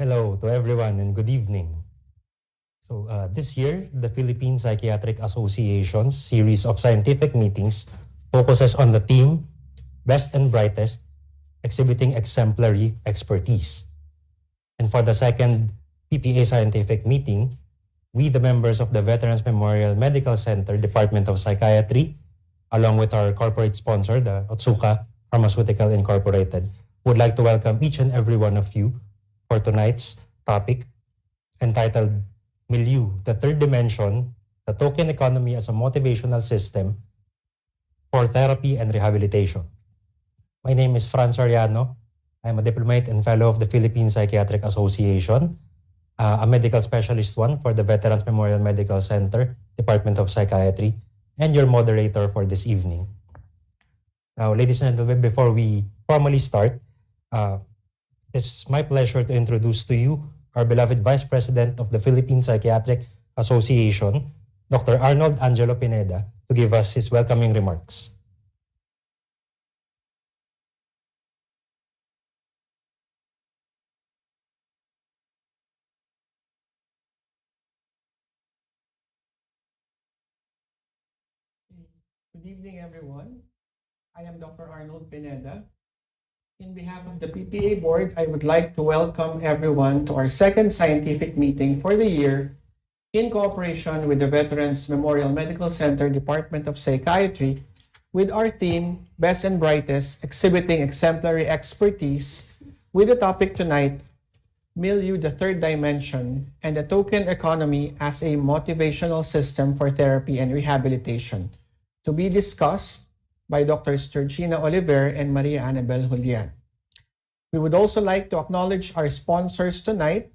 Hello to everyone and good evening. This year, the Philippine Psychiatric Association's series of scientific meetings focuses on the theme Best and Brightest, exhibiting exemplary expertise. And for the second PPA scientific meeting, we, the members of the Veterans Memorial Medical Center Department of Psychiatry, along with our corporate sponsor, the Otsuka Pharmaceutical Incorporated, would like to welcome each and every one of you for tonight's topic entitled MILIEU, the Third Dimension, the Token Economy as a Motivational System for Therapy and Rehabilitation. My name is Franz Ariano. I'm a diplomate and fellow of the Philippine Psychiatric Association, a medical specialist one for the Veterans Memorial Medical Center, Department of Psychiatry, and your moderator for this evening. Now, ladies and gentlemen, before we formally start, it's my pleasure to introduce to you our beloved Vice President of the Philippine Psychiatric Association, Dr. Arnold Angelo Pineda, to give us his welcoming remarks. Good evening, everyone. I am Dr. Arnold Pineda. In behalf of the PPA board, I would like to welcome everyone to our second scientific meeting for the year in cooperation with the Veterans Memorial Medical Center Department of Psychiatry with our theme, Best and Brightest, exhibiting exemplary expertise, with the topic tonight, MILIEU, the Third Dimension, and the Token Economy as a Motivational System for Therapy and Rehabilitation, to be discussed by Drs. Georgina Oliver and Maria Annabel Julian. We would also like to acknowledge our sponsors tonight,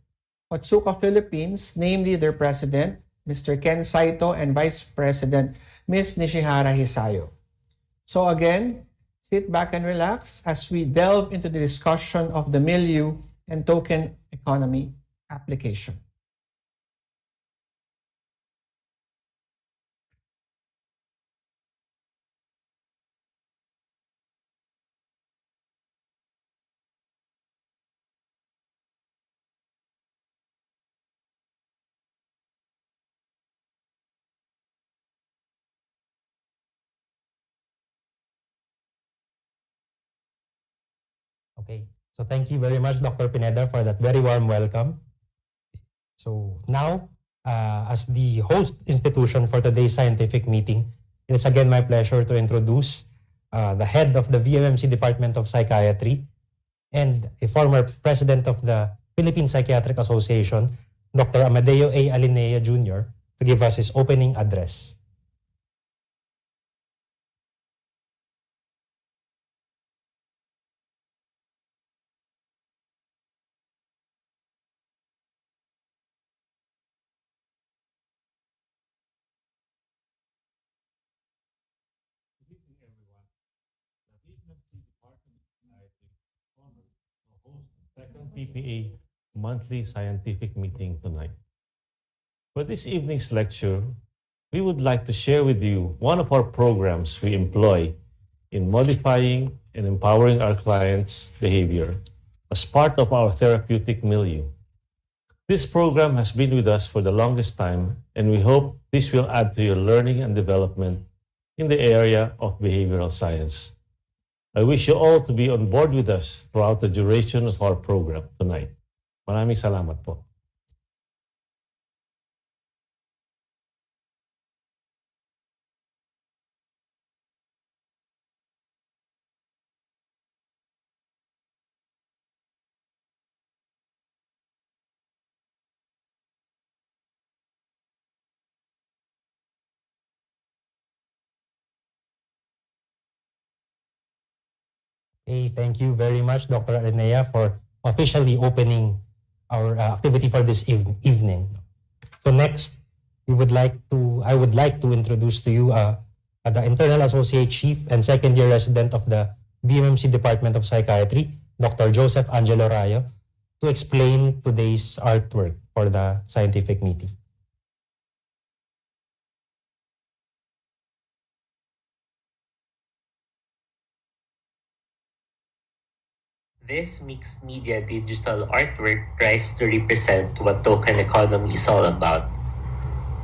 Otsuka Philippines, namely their president, Mr. Ken Saito, and Vice President, Ms. Nishihara Hisayo. So again, sit back and relax as we delve into the discussion of the MILIEU and token economy application. Okay, so thank you very much, Dr. Pineda, for that very warm welcome. So now, as the host institution for today's scientific meeting, it is again my pleasure to introduce the head of the VMMC Department of Psychiatry and a former president of the Philippine Psychiatric Association, Dr. Amadeo A. Alinea Jr., to give us his opening address. Good evening, everyone. The VMMC Department of Psychiatry honors to host the second PPA monthly scientific meeting tonight. For this evening's lecture, we would like to share with you one of our programs we employ in modifying and empowering our clients' behavior as part of our therapeutic milieu. This program has been with us for the longest time, and we hope this will add to your learning and development in the area of behavioral science. I wish you all to be on board with us throughout the duration of our program tonight. Maraming salamat po. Hey, thank you very much, Dr. Aranea, for officially opening our activity for this evening. So next, I would like to introduce to you the Internal Associate Chief and Second Year Resident of the BMMC Department of Psychiatry, Dr. Joseph Angelo Rayo, to explain today's artwork for the scientific meeting. This mixed media digital artwork tries to represent what token economy is all about.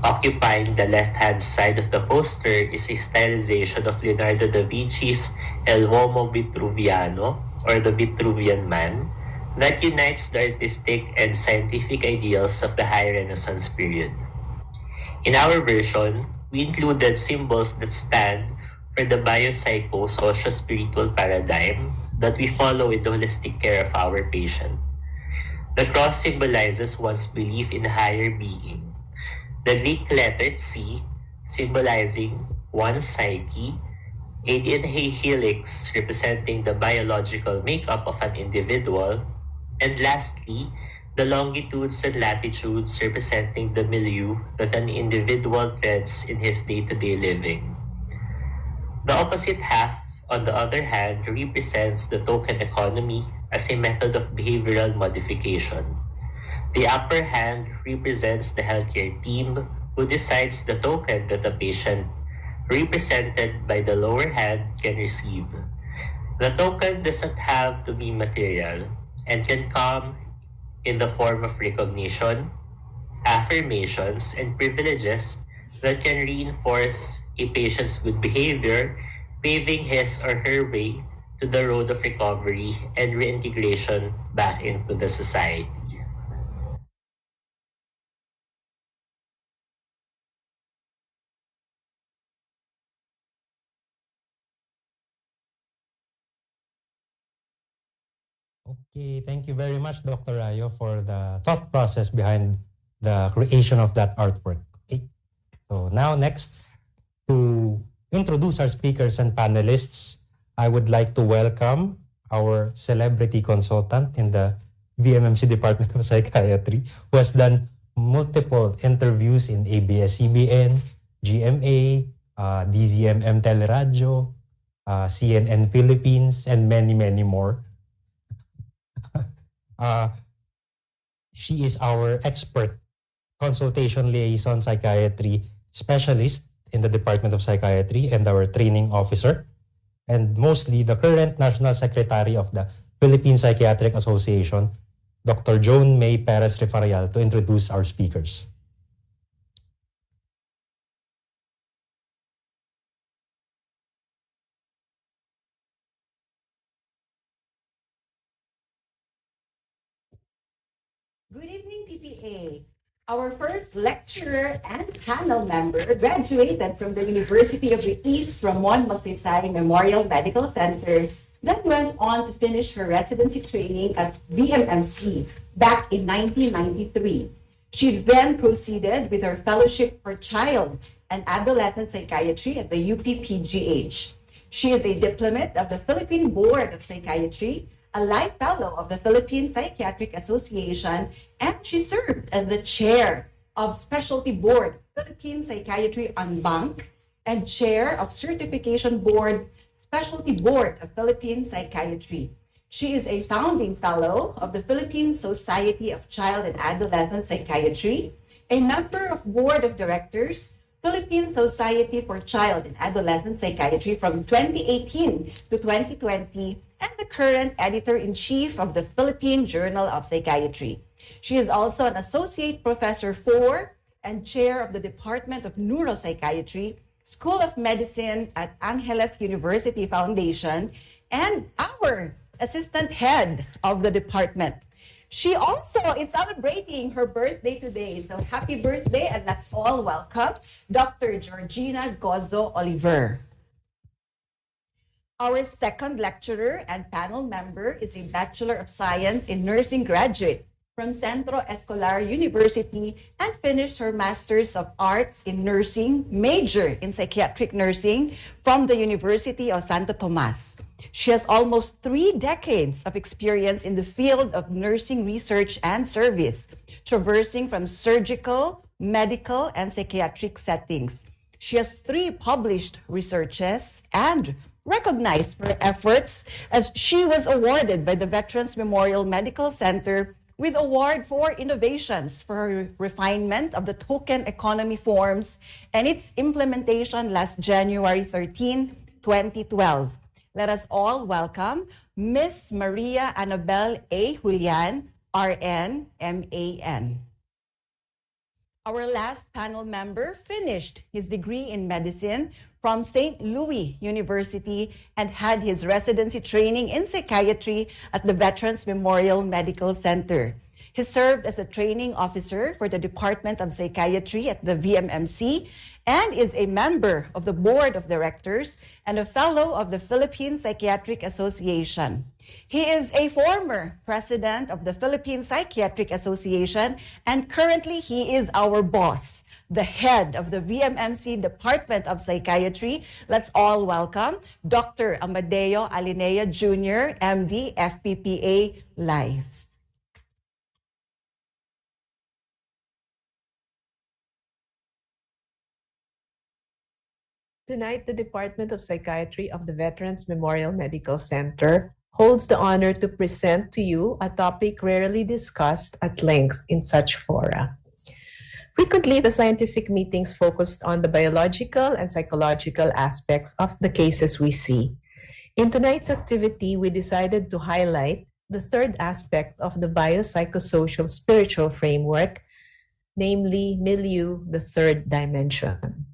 Occupying the left-hand side of the poster is a stylization of Leonardo da Vinci's El Uomo Vitruviano, or the Vitruvian Man, that unites the artistic and scientific ideals of the High Renaissance period. In our version, we included symbols that stand for the biopsycho-socio-spiritual paradigm that we follow in the holistic care of our patient. The cross symbolizes one's belief in a higher being. The Greek letter C, symbolizing one's psyche, a DNA helix representing the biological makeup of an individual, and lastly, the longitudes and latitudes representing the milieu that an individual treads in his day-to-day living. The opposite half, on the other hand, represents the token economy as a method of behavioral modification. The upper hand represents the healthcare team who decides the token that the patient, represented by the lower hand, can receive. The token doesn't have to be material and can come in the form of recognition, affirmations, and privileges that can reinforce a patient's good behavior, paving his or her way to the road of recovery and reintegration back into the society. Okay, thank you very much, Dr. Rayo, for the thought process behind the creation of that artwork. Okay, so now next, to introduce our speakers and panelists, I would like to welcome our celebrity consultant in the BMMC Department of Psychiatry, who has done multiple interviews in ABS-CBN, GMA, DZMM Teleradio, CNN Philippines, and many, many more. She is our expert consultation liaison psychiatry specialist in the Department of Psychiatry and our training officer, and mostly the current National Secretary of the Philippine Psychiatric Association, Dr. Joan May Perez Refarial, to introduce our speakers. Good evening, PPA. Our first lecturer and panel member graduated from the University of the East from Mon Magsaysay Memorial Medical Center, then went on to finish her residency training at BMMC back in 1993. She then proceeded with her fellowship for child and adolescent psychiatry at the UPPGH. She is a diplomat of the Philippine Board of Psychiatry, a life fellow of the Philippine Psychiatric Association, and she served as the chair of Specialty Board, Philippine Psychiatry Unbank, and chair of Certification Board, Specialty Board of Philippine Psychiatry. She is a founding fellow of the Philippine Society of Child and Adolescent Psychiatry, a member of Board of Directors, Philippine Society for Child and Adolescent Psychiatry from 2018 to 2020, and the current editor-in-chief of the Philippine Journal of Psychiatry. She is also an associate professor for and chair of the Department of Neuropsychiatry, School of Medicine at Angeles University Foundation, and our assistant head of the department. She also is celebrating her birthday today. So happy birthday, and let's all welcome Dr. Georgina Gozo Oliver. Our second lecturer and panel member is a Bachelor of Science in Nursing graduate from Centro Escolar University and finished her Master's of Arts in Nursing, major in Psychiatric Nursing from the University of Santo Tomas. She has almost 3 decades of experience in the field of nursing research and service, traversing from surgical, medical, and psychiatric settings. She has 3 published researches and recognized for her efforts as she was awarded by the Veterans Memorial Medical Center with award for innovations for her refinement of the token economy forms and its implementation last January 13, 2012. Let us all welcome Ms. Maria Annabel A. Julian, RN, MAN. Our last panel member finished his degree in medicine from St. Louis University and had his residency training in psychiatry at the Veterans Memorial Medical Center. He served as a training officer for the Department of Psychiatry at the VMMC and is a member of the Board of Directors and a fellow of the Philippine Psychiatric Association. He is a former president of the Philippine Psychiatric Association, and currently he is our boss, the head of the VMMC Department of Psychiatry. Let's all welcome Dr. Amadeo Alinea Jr., MD, FPPA, Live. Tonight, the Department of Psychiatry of the Veterans Memorial Medical Center holds the honor to present to you a topic rarely discussed at length in such fora. Frequently, the scientific meetings focused on the biological and psychological aspects of the cases we see. In tonight's activity, we decided to highlight the third aspect of the biopsychosocial spiritual framework, namely MILIEU, the third dimension.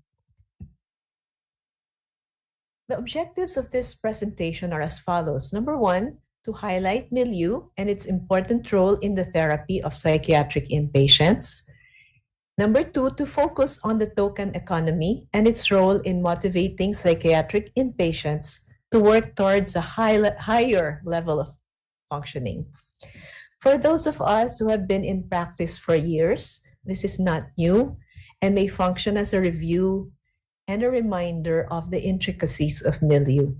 The objectives of this presentation are as follows. Number 1, to highlight MILIEU and its important role in the therapy of psychiatric inpatients. Number 2, to focus on the token economy and its role in motivating psychiatric inpatients to work towards a higher level of functioning. For those of us who have been in practice for years, this is not new and may function as a review and a reminder of the intricacies of MILIEU.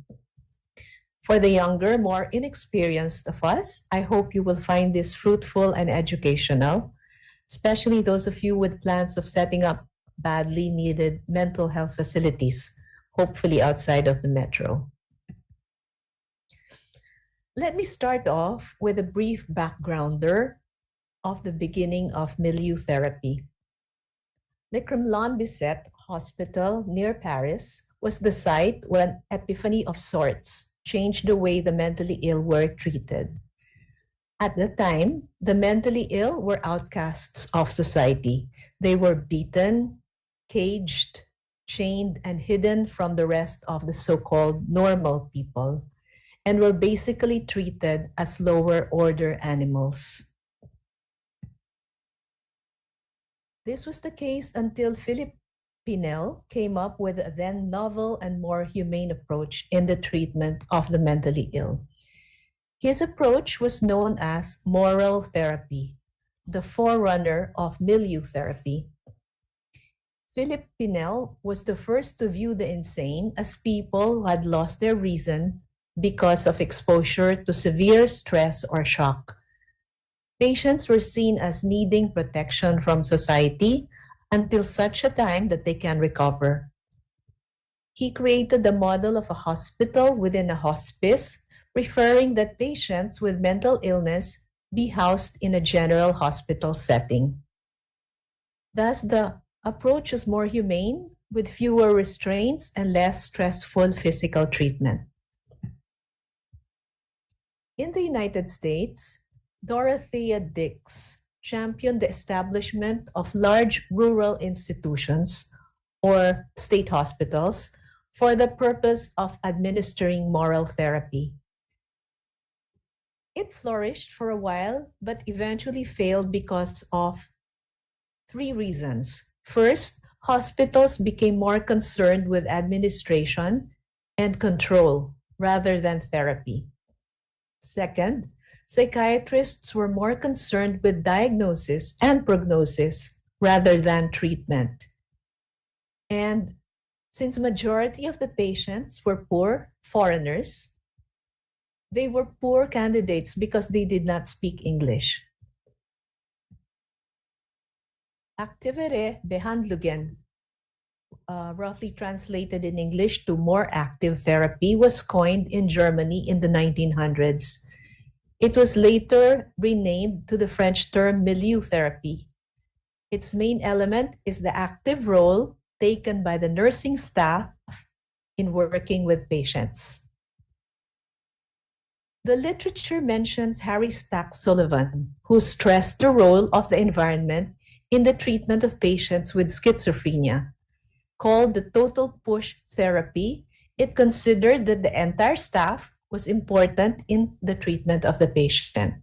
For the younger, more inexperienced of us, I hope you will find this fruitful and educational, especially those of you with plans of setting up badly needed mental health facilities, hopefully outside of the metro. Let me start off with a brief backgrounder of the beginning of MILIEU therapy. Le Kremlin-Bicêtre Hospital near Paris was the site where an epiphany of sorts changed the way the mentally ill were treated. At the time, the mentally ill were outcasts of society. They were beaten, caged, chained, and hidden from the rest of the so-called normal people, and were basically treated as lower order animals. This was the case until Philippe Pinel came up with a then novel and more humane approach in the treatment of the mentally ill. His approach was known as moral therapy, the forerunner of MILIEU therapy. Philippe Pinel was the first to view the insane as people who had lost their reason because of exposure to severe stress or shock. Patients were seen as needing protection from society until such a time that they can recover. He created the model of a hospital within a hospice, preferring that patients with mental illness be housed in a general hospital setting. Thus, the approach is more humane, with fewer restraints and less stressful physical treatment. In the United States, Dorothea Dix championed the establishment of large rural institutions or state hospitals for the purpose of administering moral therapy. It flourished for a while, but eventually failed because of three reasons. First, hospitals became more concerned with administration and control rather than therapy. Second, psychiatrists were more concerned with diagnosis and prognosis rather than treatment. And since majority of the patients were poor foreigners, they were poor candidates because they did not speak English. Aktivere behandlingen, roughly translated in English to more active therapy, was coined in Germany in the 1900s. It was later renamed to the French term MILIEU therapy. Its main element is the active role taken by the nursing staff in working with patients. The literature mentions Harry Stack Sullivan, who stressed the role of the environment in the treatment of patients with schizophrenia. Called the total push therapy, it considered that the entire staff was important in the treatment of the patient.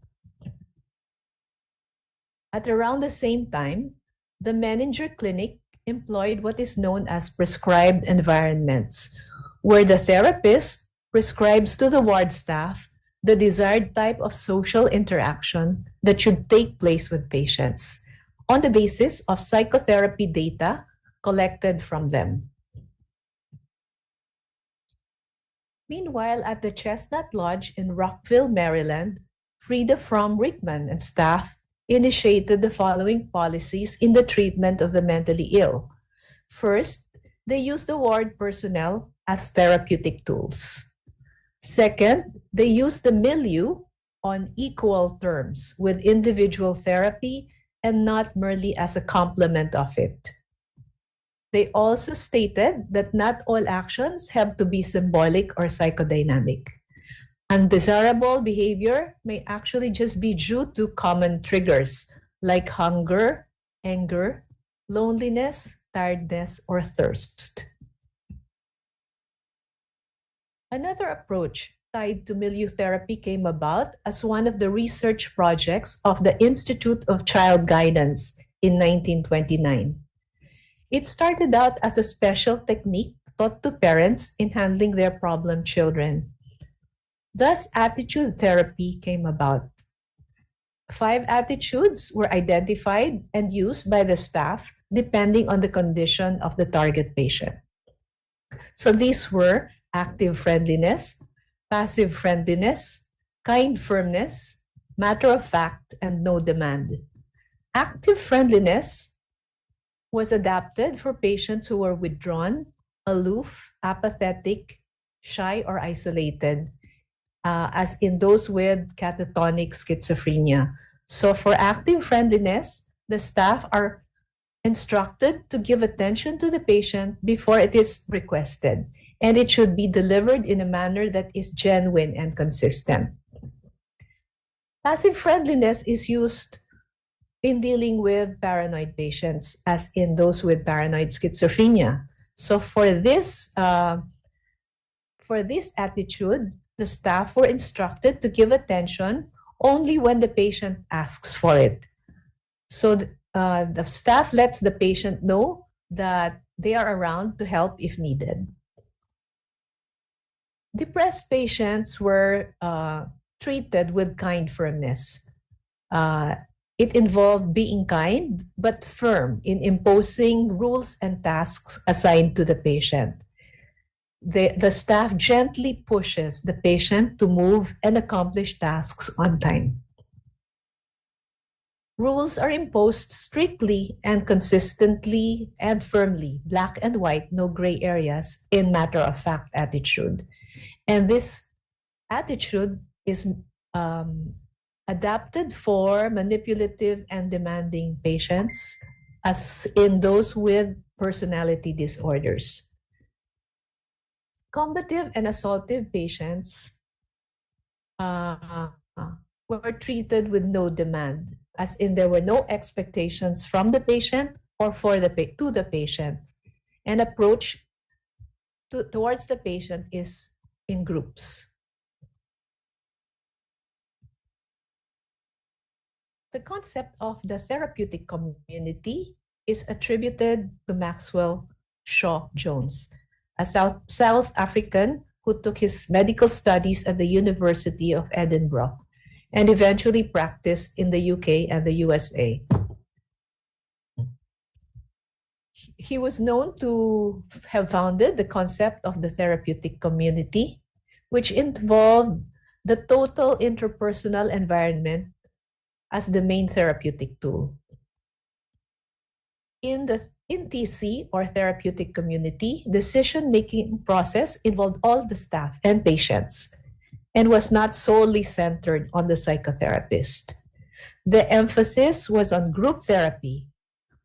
At around the same time, the Menninger Clinic employed what is known as prescribed environments, where the therapist prescribes to the ward staff the desired type of social interaction that should take place with patients on the basis of psychotherapy data collected from them. Meanwhile, at the Chestnut Lodge in Rockville, Maryland, Frida Fromm Rickman and staff initiated the following policies in the treatment of the mentally ill. First, they used the ward personnel as therapeutic tools. Second, they used the milieu on equal terms with individual therapy and not merely as a complement of it. They also stated that not all actions have to be symbolic or psychodynamic. Undesirable behavior may actually just be due to common triggers like hunger, anger, loneliness, tiredness, or thirst. Another approach tied to milieu therapy came about as one of the research projects of the Institute of Child Guidance in 1929. It started out as a special technique taught to parents in handling their problem children. Thus, attitude therapy came about. 5 attitudes were identified and used by the staff depending on the condition of the target patient. So these were active friendliness, passive friendliness, kind firmness, matter of fact, and no demand. Active friendliness was adapted for patients who were withdrawn, aloof, apathetic, shy, or isolated, as in those with catatonic schizophrenia. So for active friendliness, the staff are instructed to give attention to the patient before it is requested, and it should be delivered in a manner that is genuine and consistent. Passive friendliness is used in dealing with paranoid patients, as in those with paranoid schizophrenia. So for this attitude, the staff were instructed to give attention only when the patient asks for it. So the staff lets the patient know that they are around to help if needed. Depressed patients were treated with kind firmness. It involved being kind but firm in imposing rules and tasks assigned to the patient. The staff gently pushes the patient to move and accomplish tasks on time. Rules are imposed strictly and consistently and firmly, black and white, no gray areas, in matter-of-fact attitude. And this attitude is adapted for manipulative and demanding patients, as in those with personality disorders. Combative and assaultive patients were treated with no demand, as in there were no expectations from the patient or to the patient. And approach towards the patient is in groups. The concept of the therapeutic community is attributed to Maxwell Shaw Jones, a South African who took his medical studies at the University of Edinburgh and eventually practiced in the UK and the USA. He was known to have founded the concept of the therapeutic community, which involved the total interpersonal environment as the main therapeutic tool. In TC, or therapeutic community, decision-making process involved all the staff and patients and was not solely centered on the psychotherapist. The emphasis was on group therapy,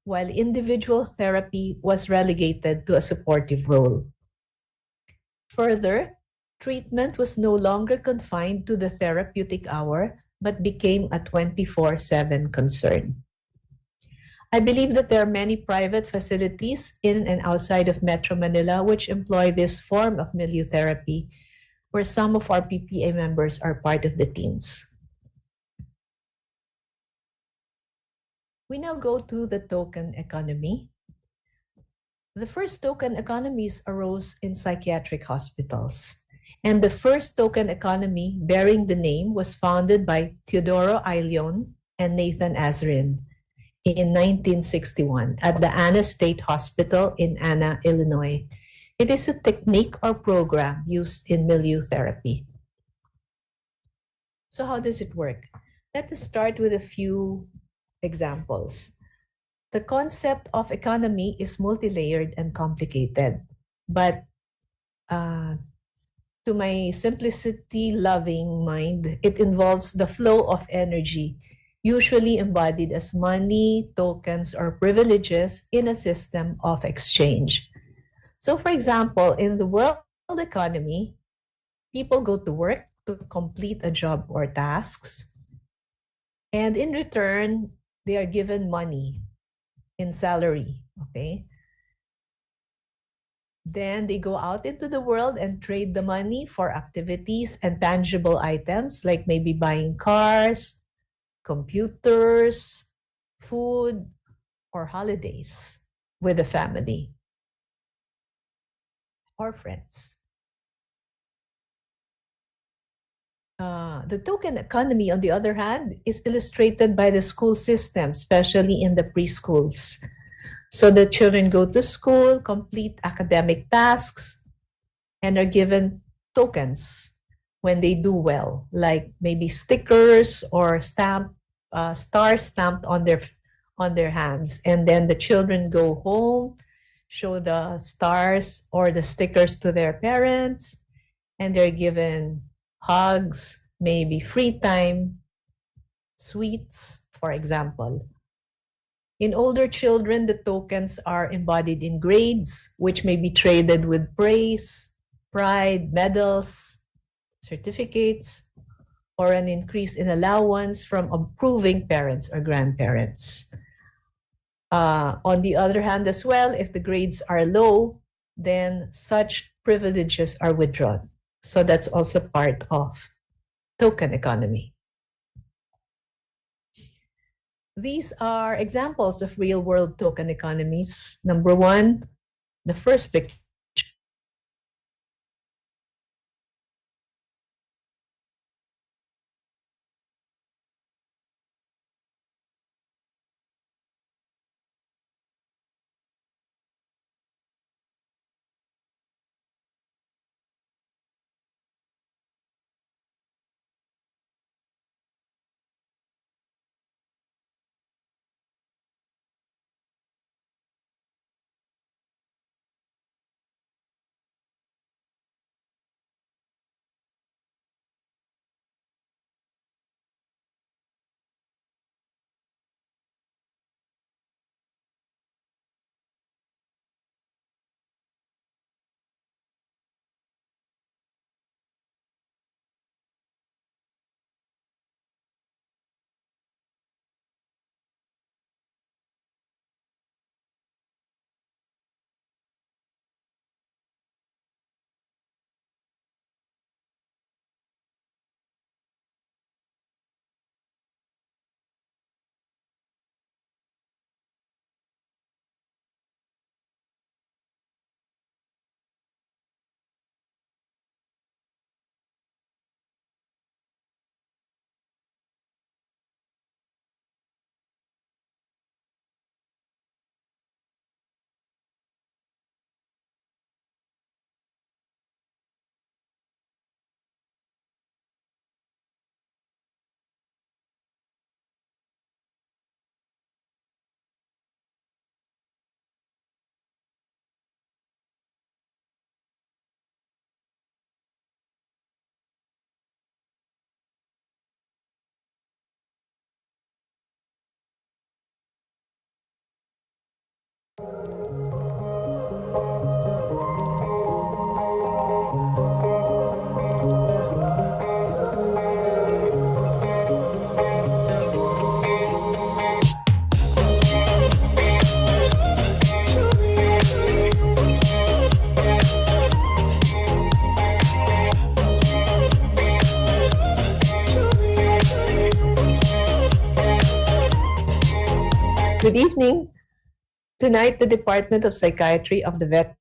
while individual therapy was relegated to a supportive role. Further, treatment was no longer confined to the therapeutic hour, but became a 24/7 concern. I believe that there are many private facilities in and outside of Metro Manila which employ this form of milieu therapy, where some of our PPA members are part of the teams. We now go to the token economy. The first token economies arose in psychiatric hospitals, and the first token economy bearing the name was founded by Teodoro Ayllon and Nathan Azrin in 1961 at the Anna State Hospital in Anna, Illinois. It is a technique or program used in milieu therapy. So how does it work? Let us start with a few examples. The concept of economy is multi-layered and complicated, but to my simplicity-loving mind, it involves the flow of energy, usually embodied as money, tokens, or privileges in a system of exchange. So, for example, in the world economy, people go to work to complete a job or tasks, and in return, they are given money in salary, okay? Then they go out into the world and trade the money for activities and tangible items, like maybe buying cars, computers, food, or holidays with the family or friends. The token economy, on the other hand, is illustrated by the school system, especially in the preschools. So the children go to school, complete academic tasks, and are given tokens when they do well, like maybe stickers or stars stamped on their hands. And then the children go home, show the stars or the stickers to their parents, and they're given hugs, maybe free time, sweets, for example. In older children, the tokens are embodied in grades, which may be traded with praise, pride, medals, certificates, or an increase in allowance from approving parents or grandparents. On the other hand as well, if the grades are low, then such privileges are withdrawn. So that's also part of token economy. These are examples of real-world token economies. Number one, the first picture. Good evening. Tonight, the Department of Psychiatry of the Vet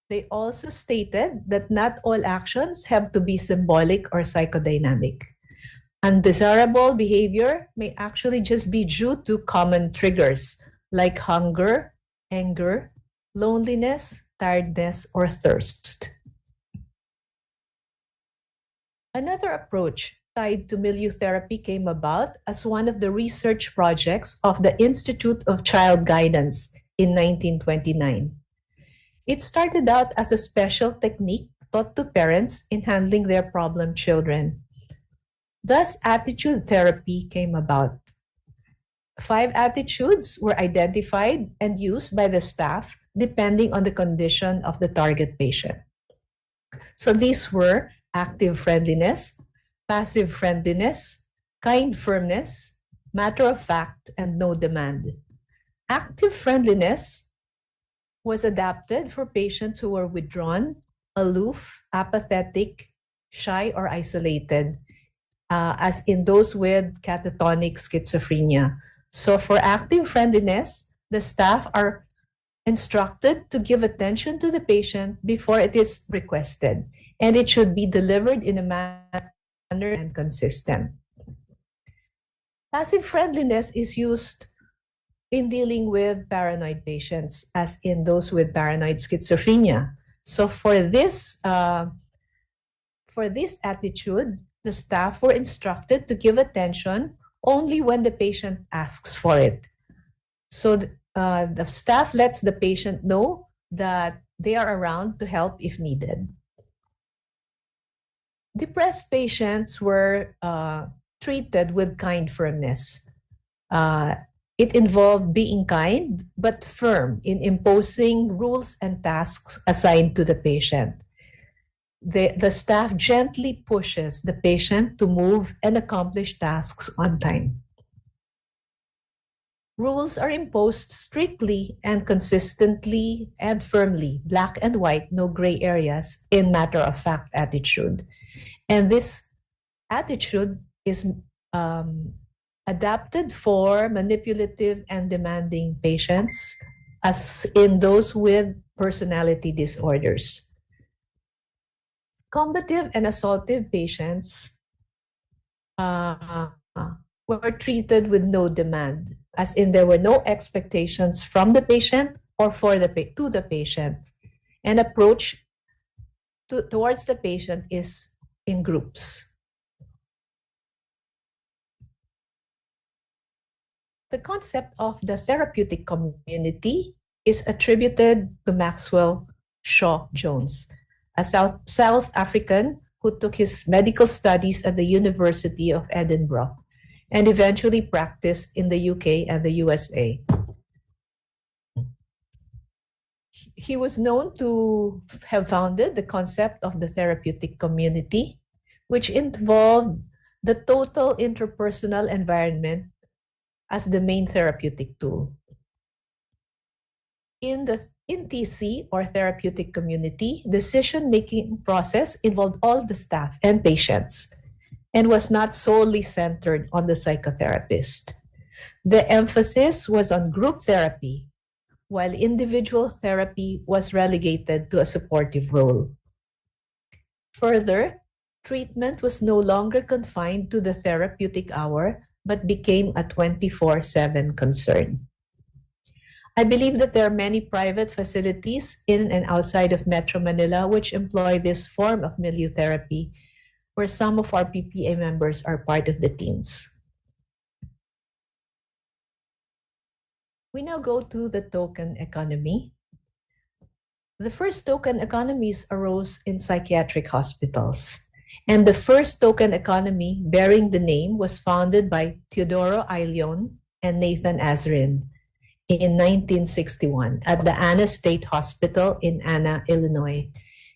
They also stated that not all actions have to be symbolic or psychodynamic. Undesirable behavior may actually just be due to common triggers like hunger, anger, loneliness, tiredness, or thirst. Another approach tied to milieu therapy came about as one of the research projects of the Institute of Child Guidance in 1929. It started out as a special technique taught to parents in handling their problem children. Thus, attitude therapy came about. 5 attitudes were identified and used by the staff depending on the condition of the target patient. So these were active friendliness, passive friendliness, kind firmness, matter of fact, and no demand. Active friendliness was adapted for patients who were withdrawn, aloof, apathetic, shy, or isolated, as in those with catatonic schizophrenia. So for active friendliness, the staff are instructed to give attention to the patient before it is requested, and it should be delivered in a manner and consistent. Passive friendliness is used in dealing with paranoid patients, as in those with paranoid schizophrenia. So for this attitude, the staff were instructed to give attention only when the patient asks for it. So the staff lets the patient know that they are around to help if needed. Depressed patients were treated with kind firmness. It involved being kind but firm in imposing rules and tasks assigned to the patient. The staff gently pushes the patient to move and accomplish tasks on time. Rules are imposed strictly and consistently and firmly, black and white, no gray areas, in matter-of-fact attitude. And this attitude is adapted for manipulative and demanding patients, as in those with personality disorders. Combative and assaultive patients were treated with no demand. as in there were no expectations from the patient or to the patient. And approach towards the patient is in groups. The concept of the therapeutic community is attributed to Maxwell Shaw Jones, a South African who took his medical studies at the University of Edinburgh and eventually practiced in the UK and the USA. He was known to have founded the concept of the therapeutic community, which involved the total interpersonal environment as the main therapeutic tool. In TC, or therapeutic community, decision-making process involved all the staff and patients and was not solely centered on the psychotherapist. The emphasis was on group therapy, while individual therapy was relegated to a supportive role. Further, treatment was no longer confined to the therapeutic hour, but became a 24/7 concern. I believe that there are many private facilities in and outside of Metro Manila which employ this form of milieu therapy, where some of our PPA members are part of the teams. We now go to the token economy. The first token economies arose in psychiatric hospitals, and the first token economy bearing the name was founded by Teodoro Ayllon and Nathan Azrin in 1961 at the Anna State Hospital in Anna, Illinois.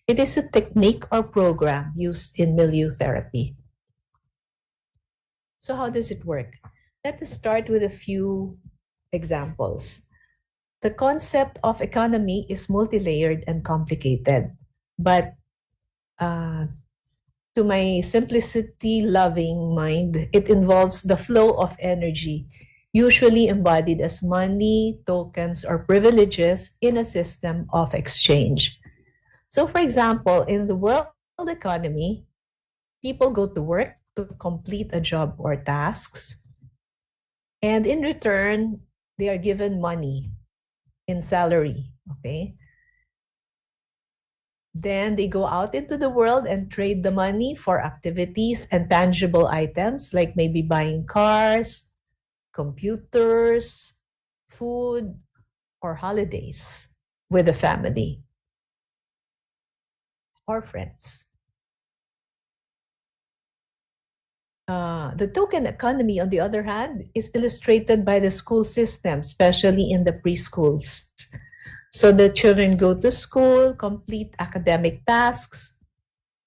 It is a technique or program used in milieu therapy. So how does it work? Let us start with a few examples. The concept of economy is multi-layered and complicated, but to my simplicity-loving mind, it involves the flow of energy, usually embodied as money, tokens, or privileges in a system of exchange. So, for example, in the world economy, people go to work to complete a job or tasks, and in return, they are given money in salary, okay? Then they go out into the world and trade the money for activities and tangible items, like maybe buying cars, computers, food, or holidays with the family or friends. The token economy, on the other hand, is illustrated by the school system, especially in the preschools. So the children go to school, complete academic tasks,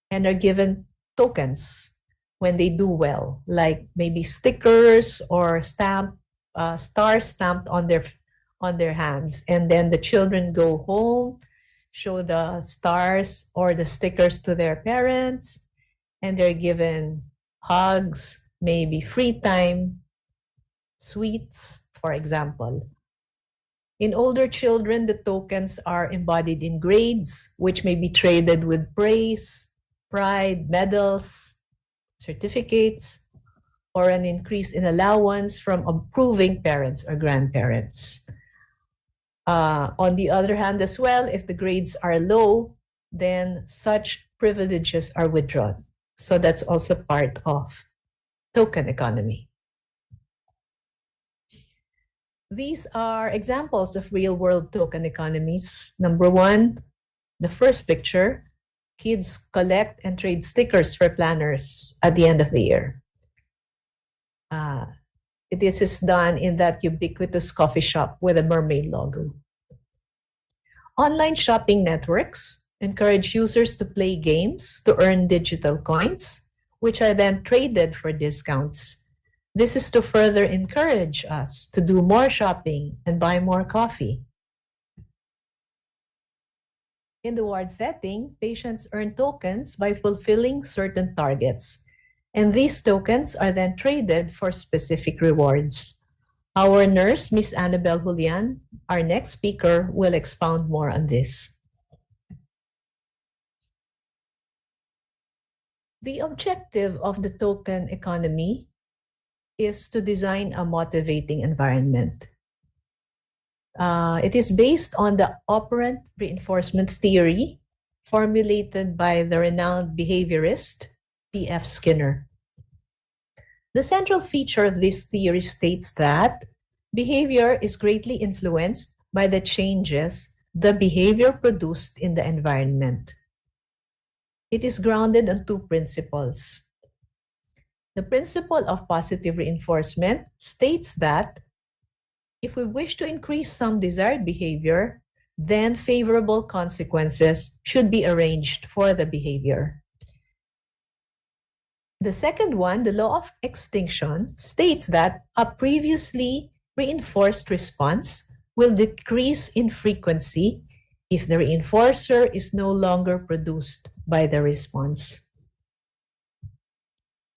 and are given tokens when they do well, like maybe stickers or stars stamped on their hands. And then the children go home, show the stars or the stickers to their parents, and they're given hugs, maybe free time, sweets, for example. In older children, the tokens are embodied in grades, which may be traded with praise, pride, medals, certificates, or an increase in allowance from approving parents or grandparents. On the other hand as well, if the grades are low, then such privileges are withdrawn. So that's also part of token economy. These are examples of real-world token economies. Number one, the first picture, kids collect and trade stickers for planners at the end of the year. This is done in that ubiquitous coffee shop with a mermaid logo. Online shopping networks encourage users to play games to earn digital coins, which are then traded for discounts. This is to further encourage us to do more shopping and buy more coffee. In the ward setting, patients earn tokens by fulfilling certain targets, and these tokens are then traded for specific rewards. Our nurse, Miss Annabelle Julian, our next speaker, will expound more on this. The objective of the token economy is to design a motivating environment. It is based on the operant reinforcement theory formulated by the renowned behaviorist P.F. Skinner. The central feature of this theory states that behavior is greatly influenced by the changes the behavior produced in the environment. It is grounded on two principles. The principle of positive reinforcement states that if we wish to increase some desired behavior, then favorable consequences should be arranged for the behavior. The second one, the law of extinction, states that a previously reinforced response will decrease in frequency if the reinforcer is no longer produced by the response.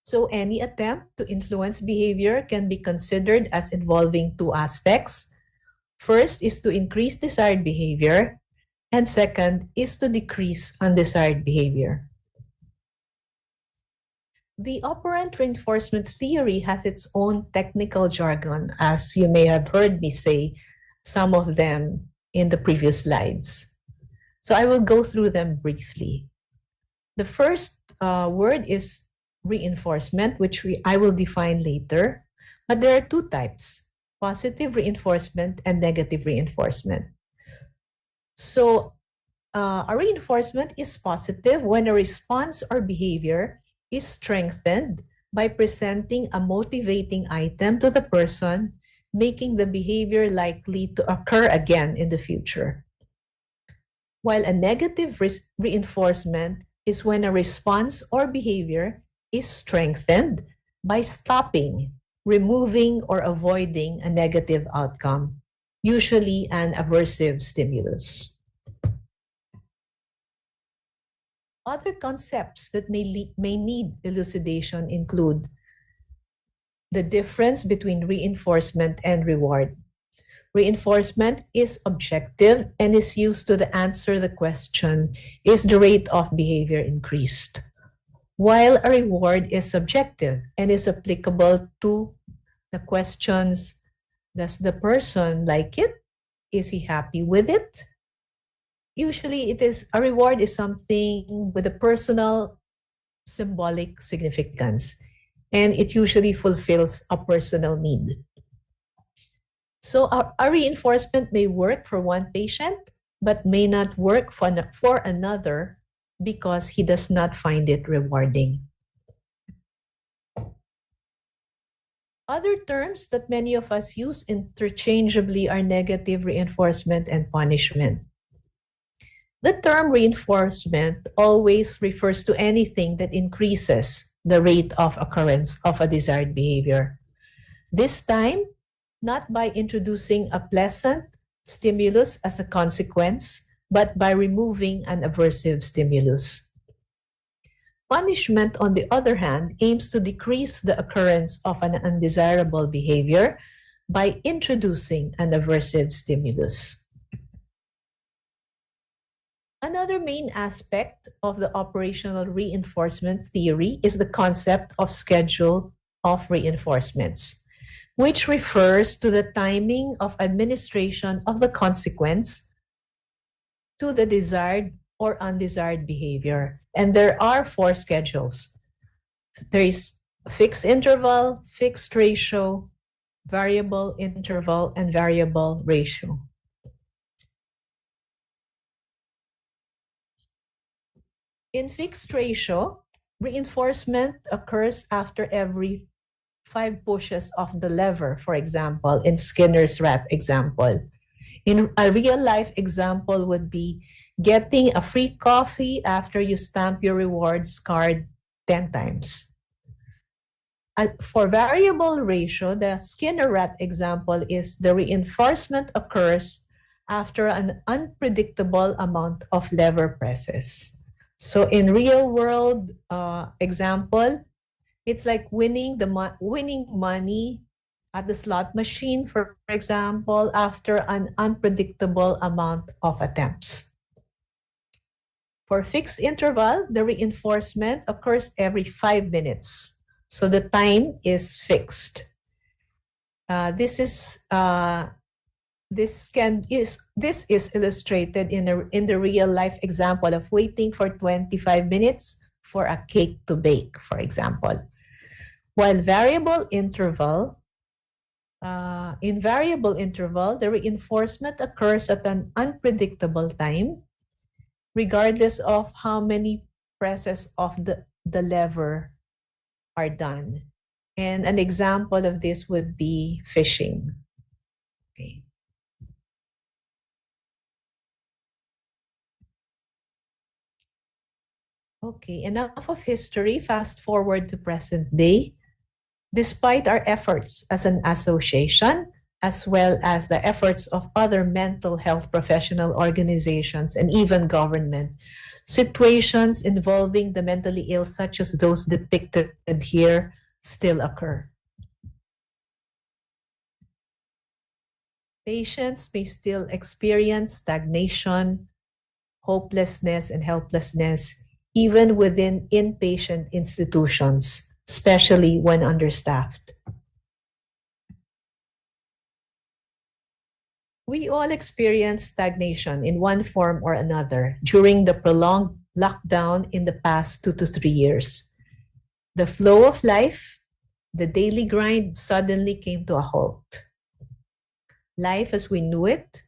So any attempt to influence behavior can be considered as involving two aspects. First is to increase desired behavior, and second is to decrease undesired behavior. The operant reinforcement theory has its own technical jargon, as you may have heard me say some of them in the previous slides. So I will go through them briefly. The first word is reinforcement, which I will define later, but there are two types: positive reinforcement and negative reinforcement. So a reinforcement is positive when a response or behavior is strengthened by presenting a motivating item to the person, making the behavior likely to occur again in the future. While a negative reinforcement is when a response or behavior is strengthened by stopping, removing, or avoiding a negative outcome, usually an aversive stimulus. Other concepts that may need elucidation include the difference between reinforcement and reward. Reinforcement is objective and is used to answer the question, is the rate of behavior increased? While a reward is subjective and is applicable to the questions, does the person like it? Is he happy with it? Usually a reward is something with a personal symbolic significance, and it usually fulfills a personal need. So a reinforcement may work for one patient, but may not work for another because he does not find it rewarding. Other terms that many of us use interchangeably are negative reinforcement and punishment. The term reinforcement always refers to anything that increases the rate of occurrence of a desired behavior. This time, not by introducing a pleasant stimulus as a consequence, but by removing an aversive stimulus. Punishment, on the other hand, aims to decrease the occurrence of an undesirable behavior by introducing an aversive stimulus. Another main aspect of the operational reinforcement theory is the concept of schedule of reinforcements, which refers to the timing of administration of the consequence to the desired or undesired behavior. And there are 4 schedules. There is fixed interval, fixed ratio, variable interval, and variable ratio. In fixed ratio, reinforcement occurs after every 5 pushes of the lever, for example, in Skinner's rat example. In a real-life example would be getting a free coffee after you stamp your rewards card 10 times. For variable ratio, the Skinner rat example is the reinforcement occurs after an unpredictable amount of lever presses. So in real-world example, it's like winning money at the slot machine, for example, after an unpredictable amount of attempts. For fixed interval, the reinforcement occurs every 5 minutes. So the time is fixed. This is illustrated in the real life example of waiting for 25 minutes for a cake to bake, for example. While in variable interval, the reinforcement occurs at an unpredictable time, regardless of how many presses of the lever are done. And an example of this would be fishing. Okay. Okay, enough of history. Fast forward to present day. Despite our efforts as an association, as well as the efforts of other mental health professional organizations and even government, situations involving the mentally ill, such as those depicted here, still occur. Patients may still experience stagnation, hopelessness, and helplessness, even within inpatient institutions, especially when understaffed. We all experience stagnation in one form or another during the prolonged lockdown in the past 2 to 3 years. The flow of life, the daily grind suddenly came to a halt. Life as we knew it,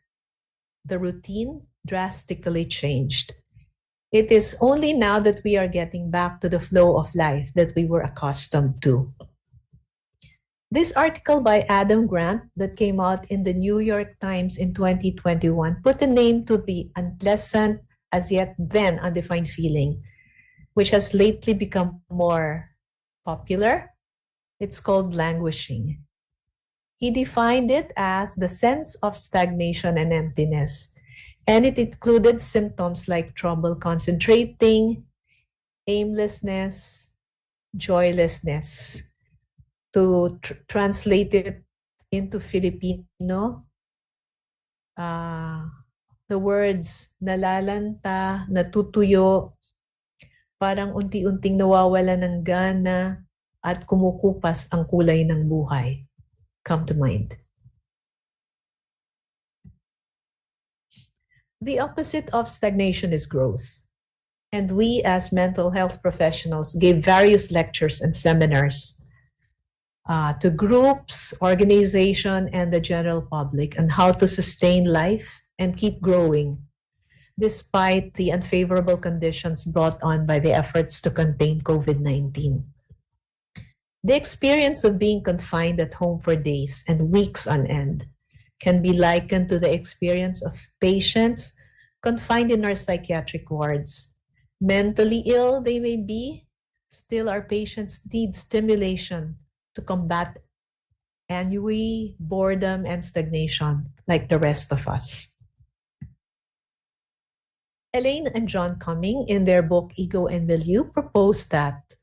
the routine drastically changed. It is only now that we are getting back to the flow of life that we were accustomed to. This article by Adam Grant that came out in the New York Times in 2021 put a name to the unpleasant, as yet then undefined feeling, which has lately become more popular. It's called languishing. He defined it as the sense of stagnation and emptiness, and it included symptoms like trouble concentrating, aimlessness, joylessness. To translate it into Filipino, the words nalalanta, natutuyo, parang unti-unting nawawala ng gana at kumukupas ang kulay ng buhay come to mind. The opposite of stagnation is growth. And we as mental health professionals gave various lectures and seminars to groups, organization, and the general public on how to sustain life and keep growing despite the unfavorable conditions brought on by the efforts to contain COVID-19. The experience of being confined at home for days and weeks on end can be likened to the experience of patients confined in our psychiatric wards. Mentally ill they may be, still our patients need stimulation to combat ennui, boredom, and stagnation like the rest of us. Elaine and John Cumming, in their book Ego and Milieu, proposed that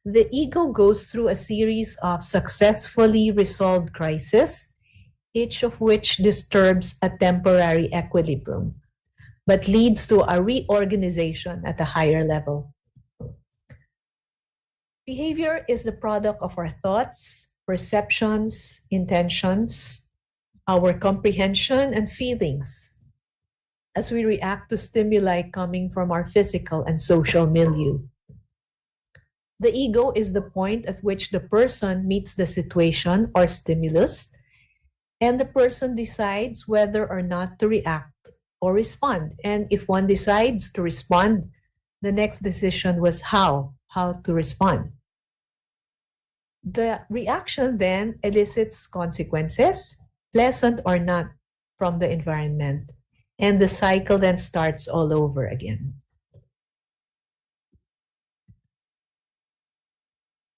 the ego goes through a series of successfully resolved crises, each of which disturbs a temporary equilibrium, but leads to a reorganization at a higher level. Behavior is the product of our thoughts, perceptions, intentions, our comprehension, and feelings as we react to stimuli coming from our physical and social milieu. The ego is the point at which the person meets the situation or stimulus, and the person decides whether or not to react or respond. And if one decides to respond, the next decision was how to respond. The reaction then elicits consequences, pleasant or not, from the environment, and the cycle then starts all over again.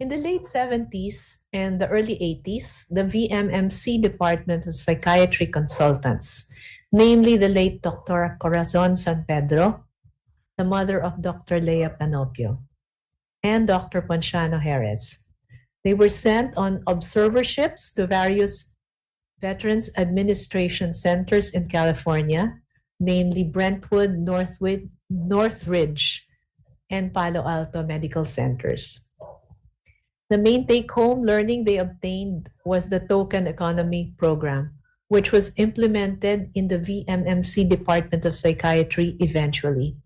In the late 70s and the early 80s, the VMMC Department of Psychiatry Consultants, namely the late Dr. Corazon San Pedro, the mother of Dr. Lea Panopio, and Dr. Ponciano Jerez, they were sent on observerships to various Veterans Administration centers in California, namely Brentwood, Northridge, and Palo Alto medical centers. The main take-home learning they obtained was the token economy program, which was implemented in the VMMC Department of Psychiatry eventually.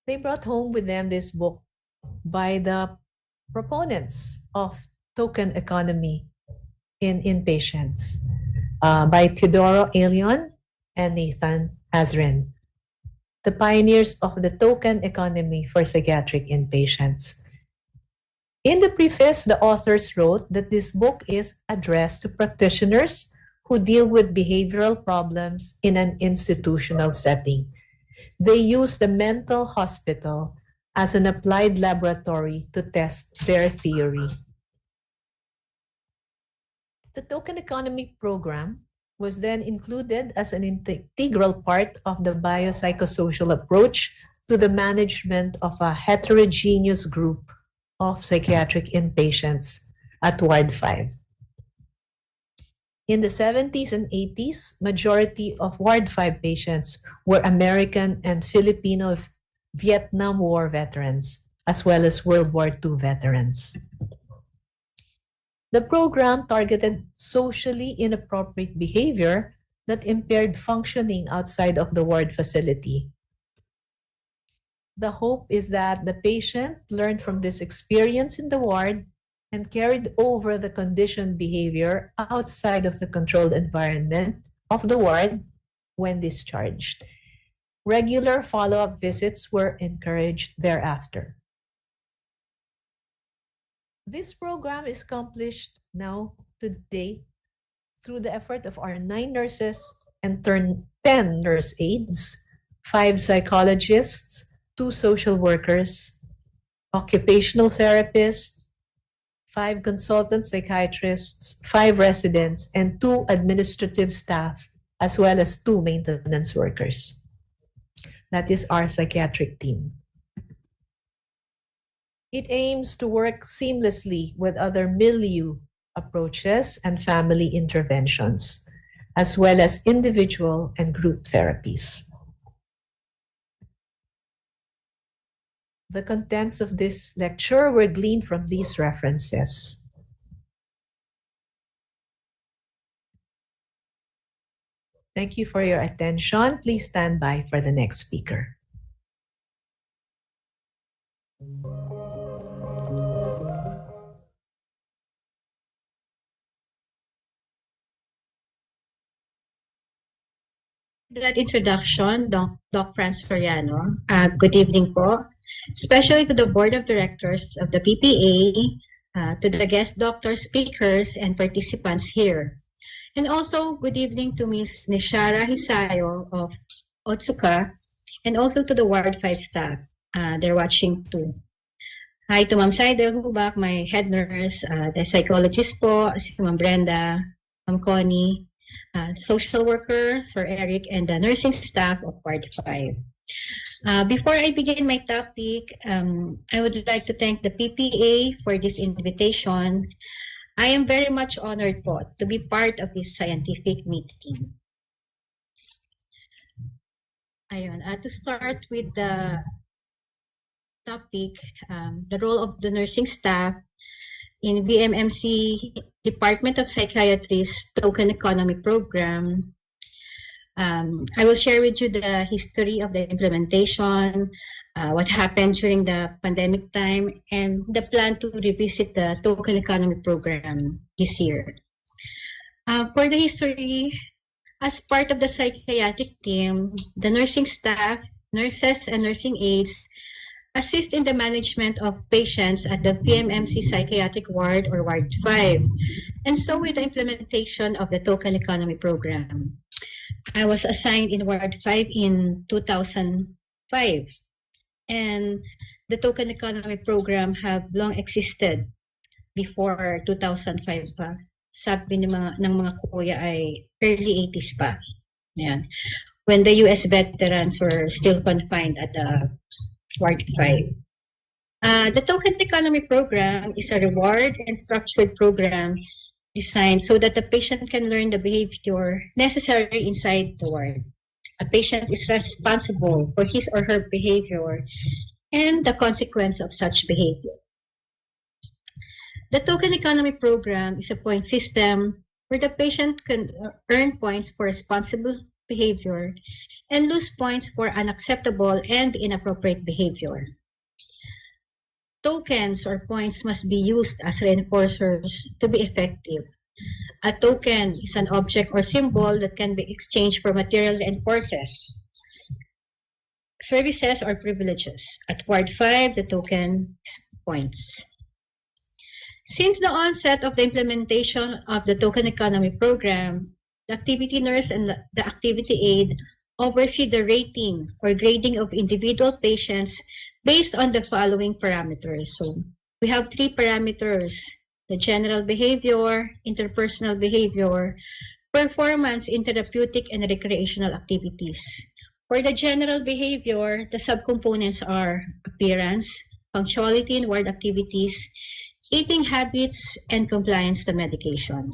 They brought home with them this book by the proponents of token economy in inpatients by Teodoro Elion and Nathan Azrin, the pioneers of the token economy for psychiatric inpatients. In the preface, the authors wrote that this book is addressed to practitioners who deal with behavioral problems in an institutional setting. They use the mental hospital as an applied laboratory to test their theory. The token economy program was then included as an integral part of the biopsychosocial approach to the management of a heterogeneous group of psychiatric inpatients at Ward 5. In the 70s and 80s, majority of Ward 5 patients were American and Filipino Vietnam War veterans, as well as World War II veterans. The program targeted socially inappropriate behavior that impaired functioning outside of the ward facility. The hope is that the patient learned from this experience in the ward and carried over the conditioned behavior outside of the controlled environment of the ward when discharged. Regular follow-up visits were encouraged thereafter. This program is accomplished now today through the effort of our 9 nurses and 10 nurse aides, 5 psychologists, 2 social workers, occupational therapists, 5 consultant psychiatrists, 5 residents, and 2 administrative staff, as well as 2 maintenance workers. That is our psychiatric team. It aims to work seamlessly with other MILIEU approaches and family interventions, as well as individual and group therapies. The contents of this lecture were gleaned from these references. Thank you for your attention. Please stand by for the next speaker. That introduction, Doc Franz Feriano. Good evening po, especially to the Board of Directors of the PPA, to the guest doctor speakers and participants here. And also, good evening to Ms. Nishara Hisayo of Otsuka, and also to the Ward 5 staff. They're watching too. Hi to Ma'am Saidel Hubak, my head nurse, the psychologist po, si Ma'am Brenda, Ma'am Connie, social worker, Sir Eric, and the nursing staff of Ward 5. Before I begin my topic, I would like to thank the PPA for this invitation. I am very much honored po to be part of this scientific meeting. Ayun, to start with the topic, the role of the nursing staff in VMMC Department of Psychiatry's Token Economy Program. I will share with you the history of the implementation, what happened during the pandemic time, and the plan to revisit the Token Economy Program this year. For the history, as part of the psychiatric team, the nursing staff, nurses, and nursing aides assist in the management of patients at the VMMC Psychiatric Ward or Ward 5, and so with the implementation of the Token Economy Program. I was assigned in Ward 5 in 2005, and the Token Economy Program have long existed before 2005 pa. Sabi ng mga kuya ay early 80s pa. Ayan. When the US veterans were still confined at the Ward 5. The Token Economy Program is a reward and structured program designed so that the patient can learn the behavior necessary inside the ward. A patient is responsible for his or her behavior and the consequence of such behavior. The token economy program is a point system where the patient can earn points for responsible behavior and lose points for unacceptable and inappropriate behavior. Tokens or points must be used as reinforcers to be effective. A token is an object or symbol that can be exchanged for material reinforcers, services, or privileges. At Ward 5, the token is points. Since the onset of the implementation of the token economy program, the activity nurse and the activity aide oversee the rating or grading of individual patients based on the following parameters. So we have 3 parameters: the general behavior, interpersonal behavior, performance in therapeutic and recreational activities. For the general behavior, the subcomponents are appearance, punctuality in ward activities, eating habits, and compliance to medications.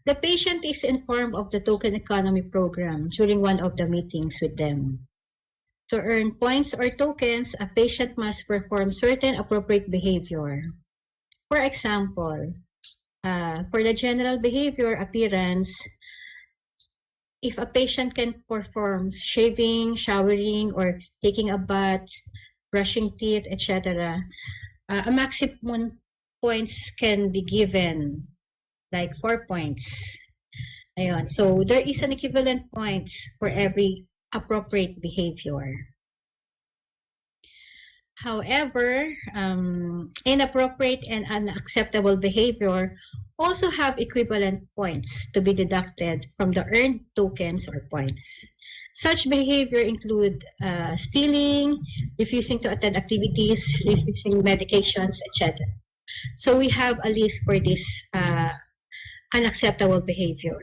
The patient is informed of the token economy program during one of the meetings with them. To earn points or tokens, a patient must perform certain appropriate behavior. For example, for the general behavior appearance, if a patient can perform shaving, showering, or taking a bath, brushing teeth, etc., a maximum points can be given, like 4 points. Ayun. So there is an equivalent points for every appropriate behavior. However, inappropriate and unacceptable behavior also have equivalent points to be deducted from the earned tokens or points. Such behavior include stealing, refusing to attend activities, refusing medications, etc. So we have a list for this unacceptable behavior.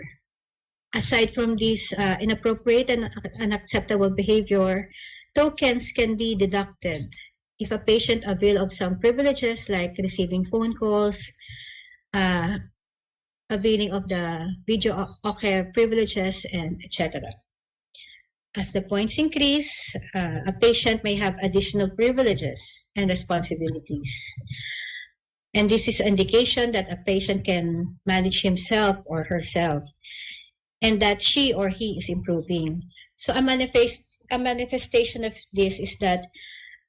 Aside from this inappropriate and unacceptable behavior, tokens can be deducted if a patient avail of some privileges like receiving phone calls, availing of the video care privileges, and etc. As the points increase, a patient may have additional privileges and responsibilities. And this is an indication that a patient can manage himself or herself and that she or he is improving. So a manifestation of this is that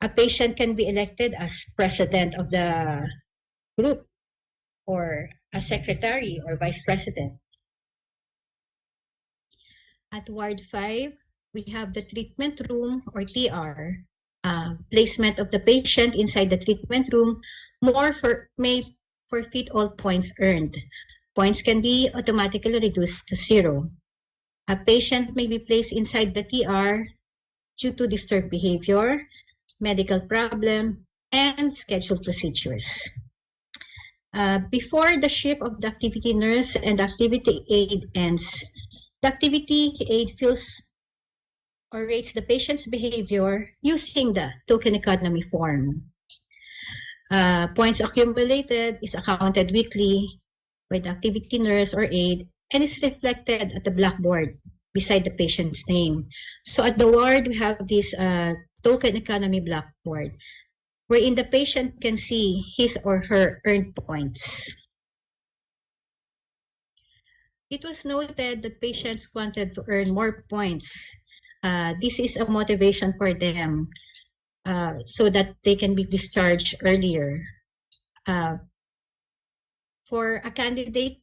a patient can be elected as president of the group or a secretary or vice president. At Ward 5, we have the treatment room or TR, placement of the patient inside the treatment room may forfeit all points earned. Points can be automatically reduced to 0. A patient may be placed inside the TR due to disturbed behavior, medical problem, and scheduled procedures. Before the shift of the activity nurse and activity aide ends, the activity aide feels or rates the patient's behavior using the token economy form. Points accumulated is accounted weekly by the activity nurse or aide and is reflected at the blackboard beside the patient's name. So at the ward, we have this token economy blackboard wherein the patient can see his or her earned points. It was noted that patients wanted to earn more points. This is a motivation for them so that they can be discharged earlier. For a candidate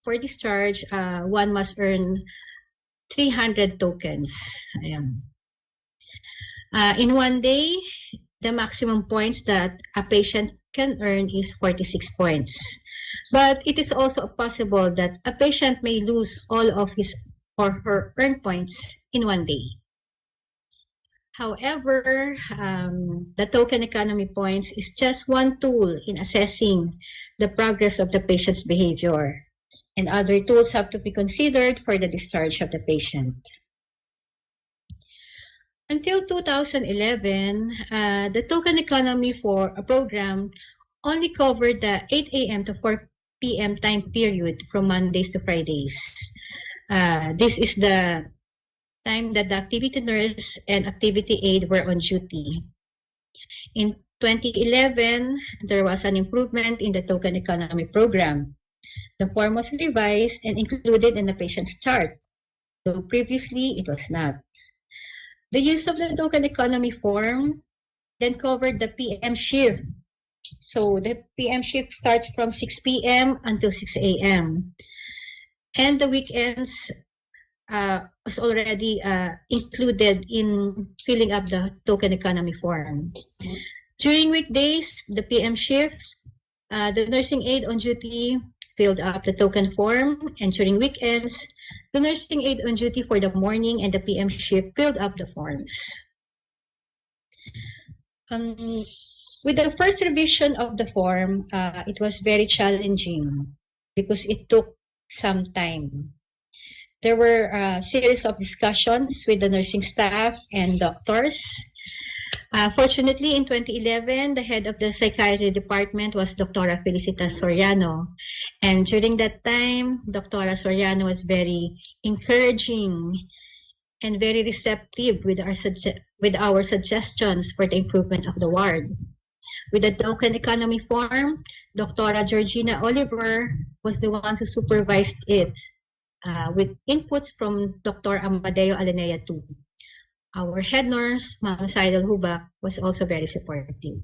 for discharge, one must earn 300 tokens. In one day, the maximum points that a patient can earn is 46 points. But it is also possible that a patient may lose all of his or her earned points in one day. However, the token economy points is just one tool in assessing the progress of the patient's behavior, and other tools have to be considered for the discharge of the patient. Until 2011, the token economy for a program only covered the 8 a.m. to 4 p.m. time period from Mondays to Fridays. This is the time that the activity nurse and activity aide were on duty. In 2011, there was an improvement in the token economy program. The form was revised and included in the patient's chart, though previously it was not. The use of the token economy form then covered the PM shift. So the PM shift starts from 6 p.m. until 6 a.m. And the weekends was already included in filling up the token economy form. During weekdays, the PM shift, the nursing aide on duty filled up the token form, and during weekends, the nursing aide on duty for the morning and the PM shift filled up the forms. With the first revision of the form, it was very challenging because it took some time. There were a series of discussions with the nursing staff and doctors. Fortunately, in 2011, the head of the psychiatry department was Dr. Felicitas Soriano. And during that time, Dr. Soriano was very encouraging and very receptive with our suggestions for the improvement of the ward. With the token economy form, Dr. Georgina Oliver was the one who supervised it, with inputs from Dr. Amadeo Alinea too. Our head nurse, Ma'am Seidel Hubak, was also very supportive.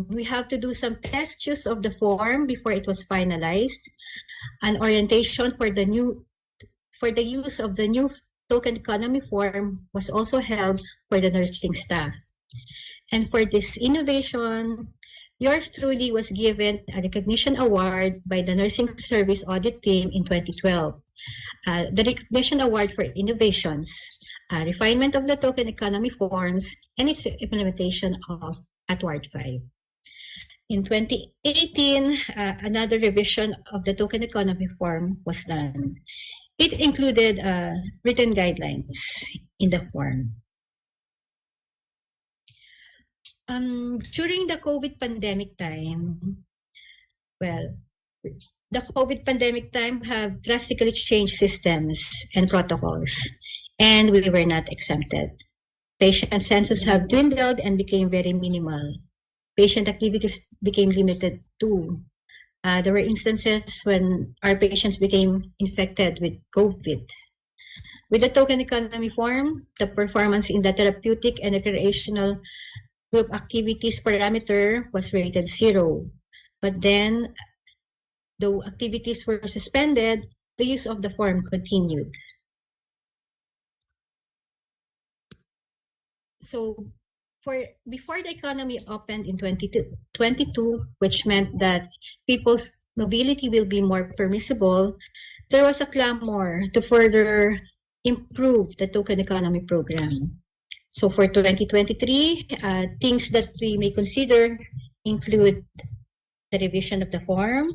We have to do some test use of the form before it was finalized. An orientation for the use of the new token economy form was also held for the nursing staff. And for this innovation, yours truly was given a recognition award by the Nursing Service Audit Team in 2012. The recognition award for innovations, refinement of the token economy forms, and its implementation at Ward 5. In 2018, another revision of the token economy form was done. It included written guidelines in the form. During the COVID pandemic time, the COVID pandemic time have drastically changed systems and protocols, and we were not exempted. Patient census have dwindled and became very minimal. Patient activities became limited too. There were instances when our patients became infected with COVID. With the token economy form, the performance in the therapeutic and recreational group activities parameter was rated 0. But then, though activities were suspended, the use of the form continued. So, before the economy opened in 2022, which meant that people's mobility will be more permissible, there was a clamor to further improve the token economy program. So for 2023, things that we may consider include the revision of the form.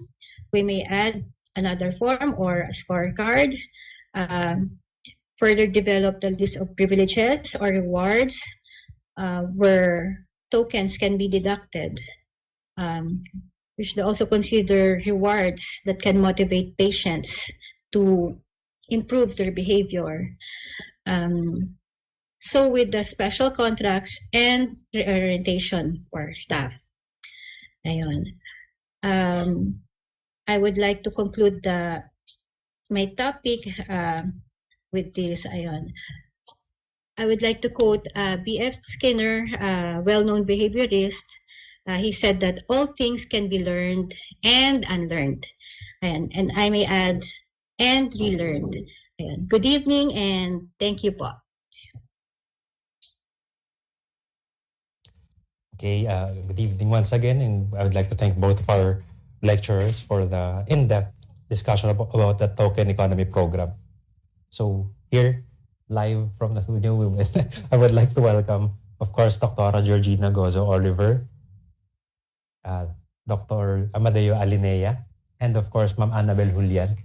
We may add another form or a scorecard, further develop the list of privileges or rewards where tokens can be deducted. We should also consider rewards that can motivate patients to improve their behavior. So with the special contracts and reorientation for staff. Ayun. I would like to conclude my topic with this. Ayun. I would like to quote B.F. Skinner, well-known behaviorist. He said that all things can be learned and unlearned. And I may add, and relearned. Ayun. Good evening and thank you po. Okay, good evening once again, and I would like to thank both of our lecturers for the in-depth discussion about the token economy program. So here, live from the studio, I would like to welcome, of course, Dr. Georgina Gozo Oliver, Dr. Amadeo Alinea, and of course, Ma'am Annabel Julian,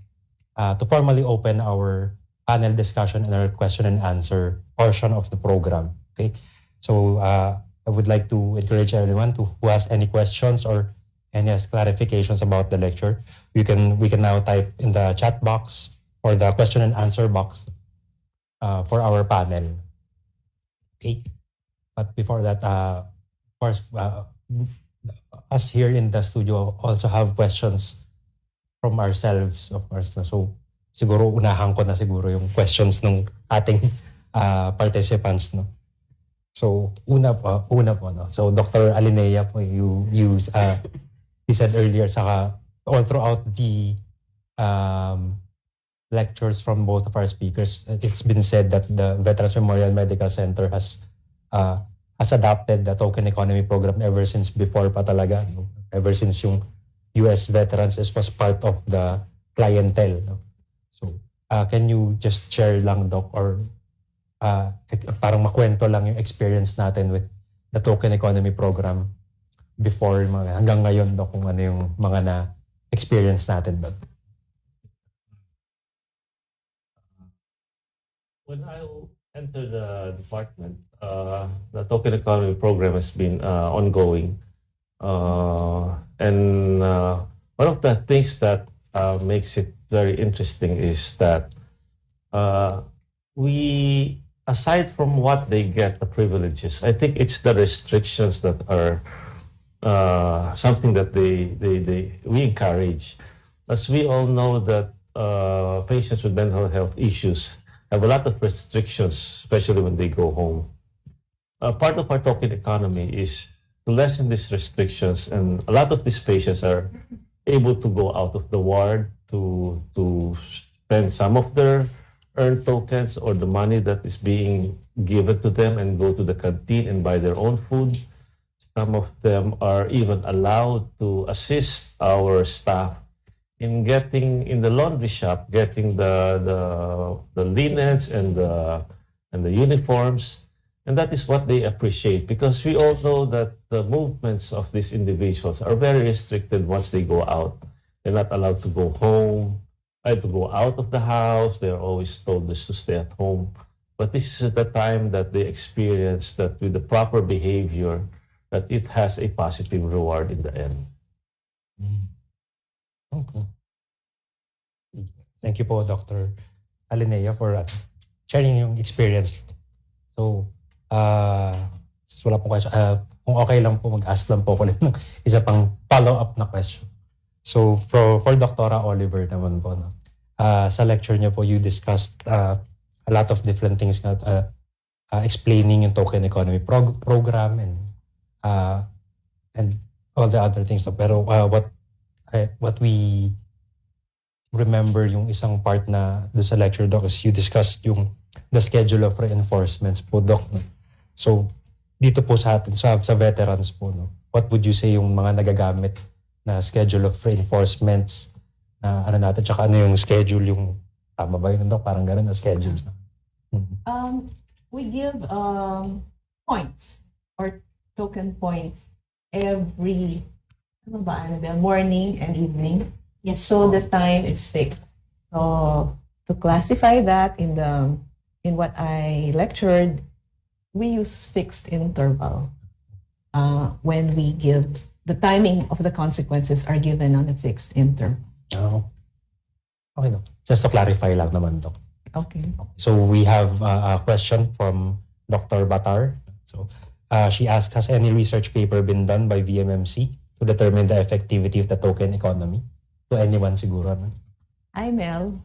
to formally open our panel discussion and our question and answer portion of the program. Okay, so I would like to encourage everyone who has any questions or any clarifications about the lecture. We can now type in the chat box or the question and answer box for our panel. Okay. But before that, of course, us here in the studio also have questions from ourselves, of course. No? So, siguro unahan ko na siguro yung questions ng ating participants. No? So, una po. No? So, Dr. Alinea po, you said earlier, saka all throughout the lectures from both of our speakers, it's been said that the Veterans Memorial Medical Center has adopted the token economy program ever since before pa talaga. No? Ever since yung US veterans was part of the clientele. No? So, can you just share lang, Doc, or parang makwento lang yung experience natin with the token economy program before hanggang ngayon, Doc, kung ano yung mga na-experience natin, Doc? When I entered the department, the token economy program has been ongoing. And one of the things that makes it very interesting is that we, aside from what they get, the privileges, I think it's the restrictions that are something that we encourage. As we all know that patients with mental health issues have a lot of restrictions, especially when they go home. Part of our token economy is to lessen these restrictions, and a lot of these patients are able to go out of the ward to spend some of their earned tokens or the money that is being given to them and go to the canteen and buy their own food. Some of them are even allowed to assist our staff in getting in the laundry shop, getting the linens and the uniforms, and that is what they appreciate, because we all know that the movements of these individuals are very restricted once they go out. They're not allowed to go home, to go out of the house. They're always told just to stay at home. But this is the time that they experience that with the proper behavior, that it has a positive reward in the end. Okay. Thank you po, Dr. Alinea, for sharing yung experience. So, wala pong question. Kung okay lang po, mag-ask lang po ko ng isa pang follow-up na question. So, for Dr. Oliver naman po, no? Sa lecture niyo po, you discussed a lot of different things, explaining yung token economy program and all the other things. Pero what we remember yung isang part na doon sa lecture, Doc, is you discussed yung the schedule of reinforcements po, Doc. No? So, dito po sa atin, sa veterans po, no? What would you say yung mga nagagamit na schedule of reinforcements na ano natin, tsaka ano yung schedule, yung tama ba yun, Doc? Parang gano'n na schedule. We give points or token points every morning and evening. Yes. So the time is fixed. So to classify that in what I lectured, we use fixed interval when we give the timing of the consequences are given on a fixed interval. Oh. Okay, Doc. Just to clarify lang naman, Doc. Okay. So we have a question from Dr. Batar. So she asks, has any research paper been done by VMMC to determine the effectivity of the token economy? To anyone siguro. No? Hi, Mel.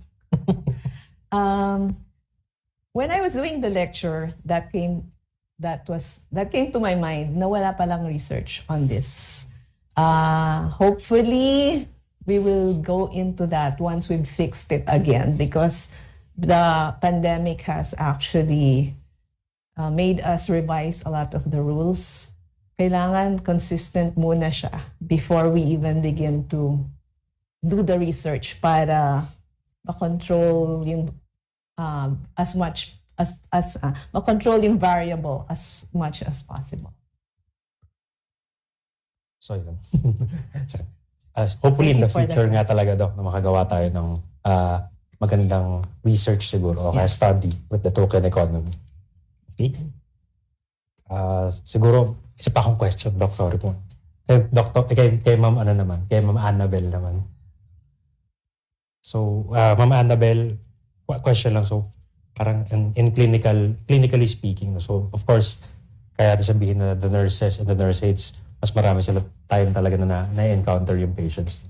When I was doing the lecture, that came to my mind na wala palang research on this. Hopefully, we will go into that once we've fixed it again, because the pandemic has actually made us revise a lot of the rules. Kailangan consistent muna siya before we even begin to do the research para ma-control yung ma-control yung variable as much as possible. So yun. Hopefully in the future nga talaga, Doc, na makagawa tayo ng magandang research siguro o kaya study with the token economy. Okay? Siguro, isa pa akong question, Doc, sorry po. Kay Ma'am Annabel naman. So, Ma'am Annabel, question lang. So, parang in clinically speaking, so of course, kaya sabihin na the nurses and the nurse aides, mas marami sila time talaga na na-encounter yung patients.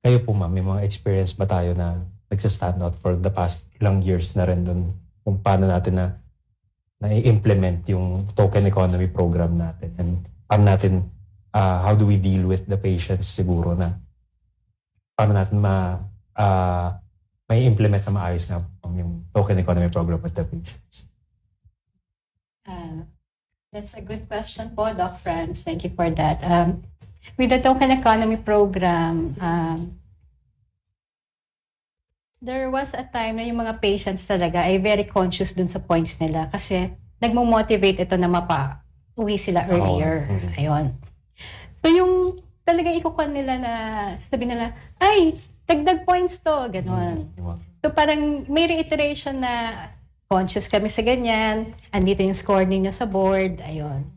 Kayo po ma'am, may mga experience ba tayo na nagsa-stand out for the past ilang years na rin dun kung paano natin na-implement yung token economy program natin and paano natin, how do we deal with the patients siguro na paano natin may implement na maayos nga yung token economy program with the patients? That's a good question po, Doc Franz. Thank you for that. With the token economy program, there was a time na yung mga patients talaga ay very conscious dun sa points nila kasi nagmo-motivate ito na mapa-uwi sila earlier. Ayun. So yung talaga ikukuha nila na sabi nila, ay, dagdag points to, gano'n. So parang may reiteration na conscious kami sa ganyan, andito yung score ninyo sa board, ayun.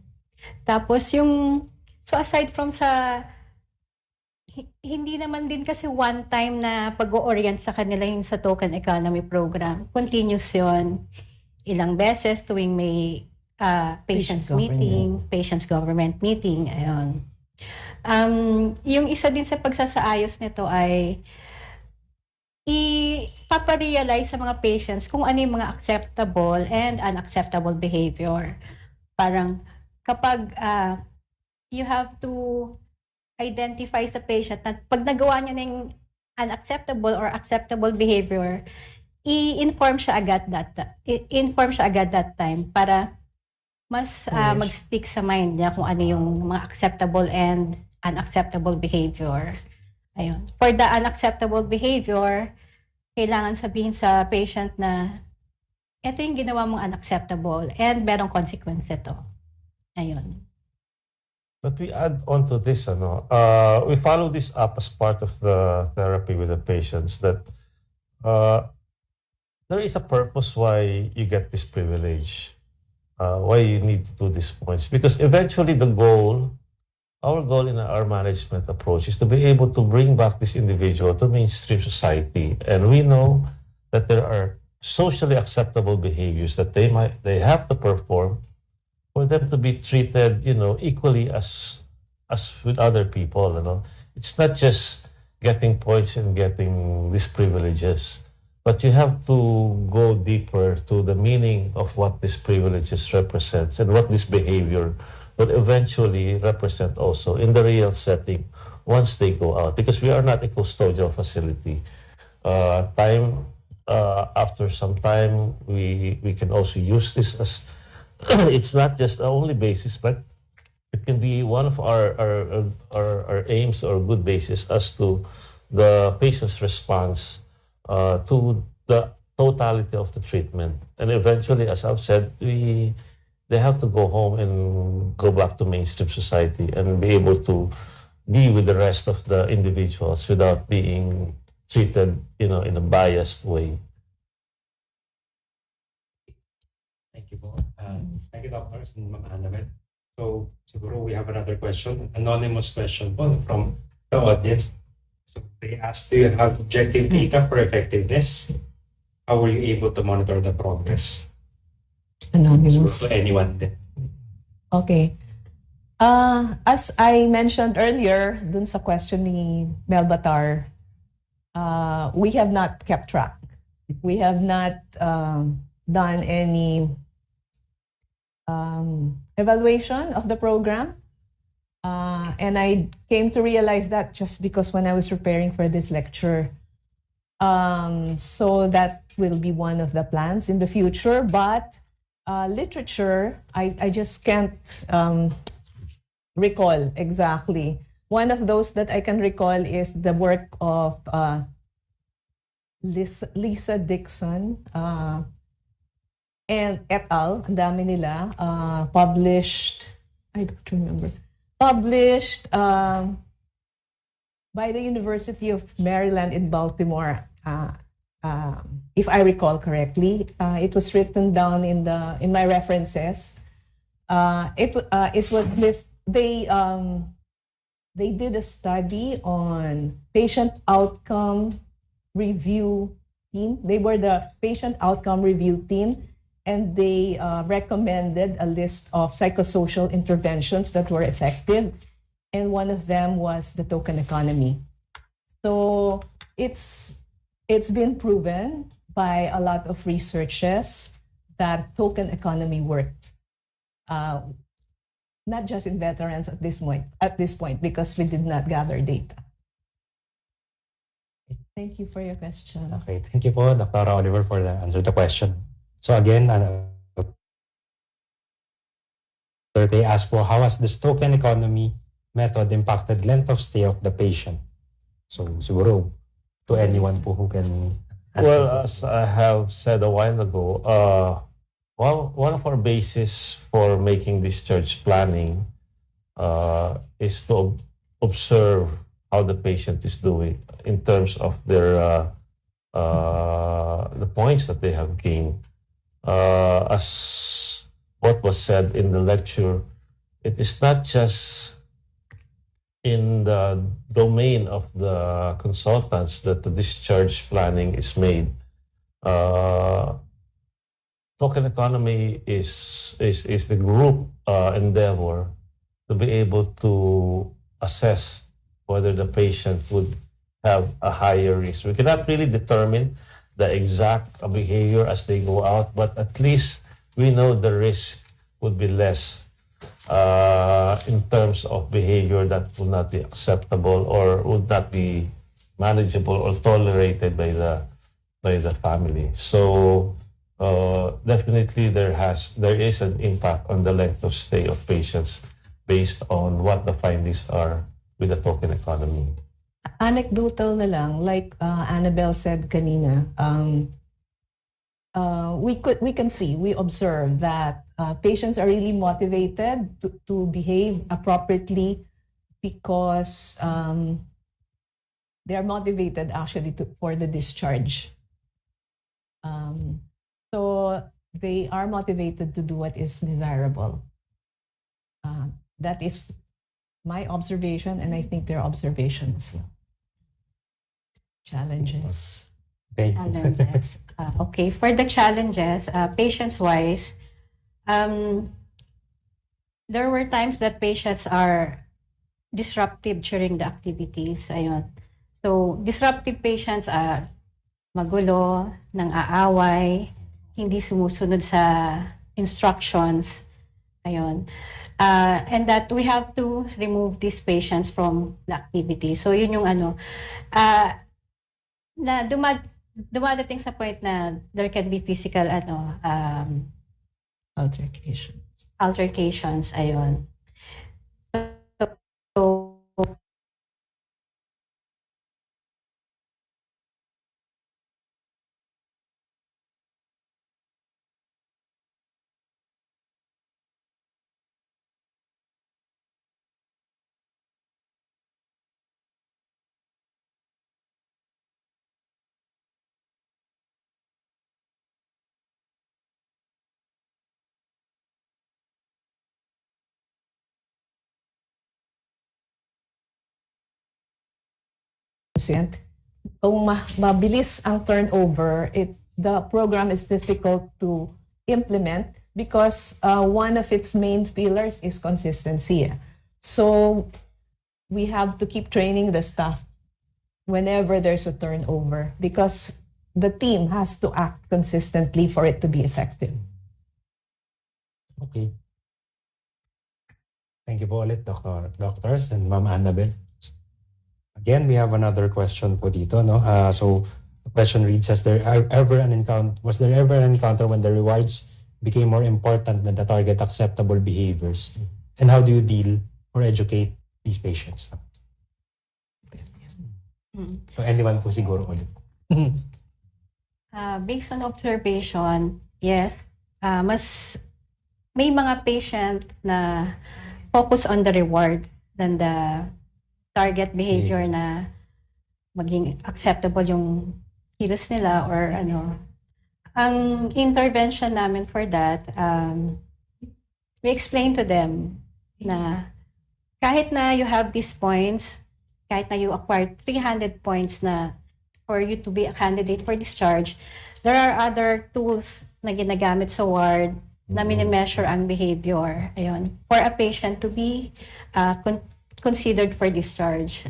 Tapos so aside from hindi naman din kasi one time na pag-o-orient sa kanila yung sa token economy program. Continuous yun. Ilang beses tuwing may patients meeting, patients government meeting, ayun. Yung isa din sa pagsasaayos nito ay ipaparealize sa mga patients kung ano yung mga acceptable and unacceptable behavior. Parang kapag you have to identify sa patient na pag nagawa niya ng unacceptable or acceptable behavior, i-inform siya agad that time para mas mag-stick sa mind niya kung ano yung mga acceptable and unacceptable behavior. Ayun. For the unacceptable behavior, kailangan sabihin sa patient na ito yung ginawa mong unacceptable and merong consequence ito. Ayun. But we add on to this, we follow this up as part of the therapy with the patients that there is a purpose why you get this privilege, why you need to do these points. Because eventually our goal in our management approach is to be able to bring back this individual to mainstream society. And we know that there are socially acceptable behaviors that they have to perform for them to be treated, equally as with other people. It's not just getting points and getting these privileges, but you have to go deeper to the meaning of what these privileges represents and what this behavior will eventually represent also in the real setting once they go out. Because we are not a custodial facility. After some time, we can also use this as it's not just the only basis, but it can be one of our aims or good basis as to the patient's response to the totality of the treatment. And eventually, as I've said, they have to go home and go back to mainstream society and be able to be with the rest of the individuals without being treated, in a biased way. Thank you po. Thank you, doctors and Ma'am Annabelle. So, siguro we have another question, anonymous question po from the audience. So, they asked, do you have objective data for effectiveness? How were you able to monitor the progress? Anonymous. To anyone din. Okay. As I mentioned earlier, dun sa question ni Melbatar, we have not kept track. We have not done any evaluation of the program. And I came to realize that just because when I was preparing for this lecture. So that will be one of the plans in the future. But literature, I just can't recall exactly. One of those that I can recall is the work of Lisa Dixon and et al. Ang dami nila. Published, I don't remember. Published by the University of Maryland in Baltimore. If I recall correctly, it was written down in my references. It was they did a study on patient outcome review team. They were the patient outcome review team, and they recommended a list of psychosocial interventions that were effective, and one of them was the token economy. So it's been proven by a lot of researches that token economy worked. Not just in veterans at this point, because we did not gather data. Thank you for your question. Okay, thank you po, Dr. Oliver, for the answer to the question. So again, they asked po, how has this token economy method impacted length of stay of the patient? So siguro, to anyone po who can answer. Well, as I have said a while ago, one of our bases for making discharge planning is to observe how the patient is doing in terms of their the points that they have gained. As what was said in the lecture, it is not just in the domain of the consultants that the discharge planning is made. Token economy is the group endeavor to be able to assess whether the patient would have a higher risk. We cannot really determine the exact behavior as they go out, but at least we know the risk would be less in terms of behavior that would not be acceptable or would not be manageable or tolerated by the family. So definitely there is an impact on the length of stay of patients based on what the findings are with the token economy. Anecdotal na lang, like Annabelle said kanina, we observe that patients are really motivated to behave appropriately because they are motivated actually for the discharge. So they are motivated to do what is desirable. That is my observation, and I think their observations. Challenges. Challenges. Okay, for the challenges, patients-wise, there were times that patients are disruptive during the activities. Ayun. So, disruptive patients are magulo, nang-aaway, hindi sumusunod sa instructions. Ayun. And that we have to remove these patients from the activity. So, yun yung na dumadating sa point na there can be physical altercations, ayun. So kung mabilis ang turnover, the program is difficult to implement because one of its main pillars is consistency. So we have to keep training the staff whenever there's a turnover because the team has to act consistently for it to be effective. Okay. Thank you po ulit, doctors and Ma'am Annabelle. Again, we have another question po dito, no? So the question reads, was there ever an encounter when the rewards became more important than the target acceptable behaviors? And how do you deal or educate these patients? So anyone po siguro ulit. Based on observation, yes, may mga patient na focus on the reward than the target behavior na maging acceptable yung kilos nila or ano. Ang intervention namin for that, we explain to them na kahit na you have these points, kahit na you acquired 300 points na for you to be a candidate for discharge, there are other tools na ginagamit sa ward na mini-measure ang behavior. Ayun. For a patient to be considered for discharge.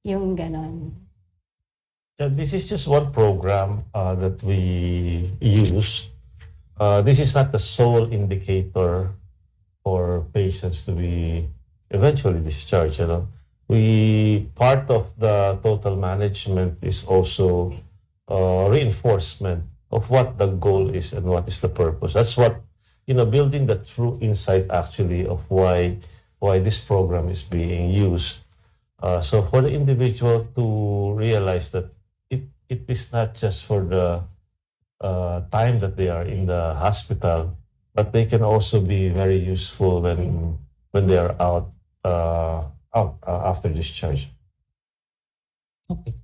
Yung ganon. Yeah, this is just one program that we use. This is not the sole indicator for patients to be eventually discharged. You know, part of the total management is also reinforcement of what the goal is and what is the purpose. That's what, building the true insight actually of why this program is being used. So for the individual to realize that it is not just for the time that they are in the hospital, but they can also be very useful when they are out after discharge. Okay.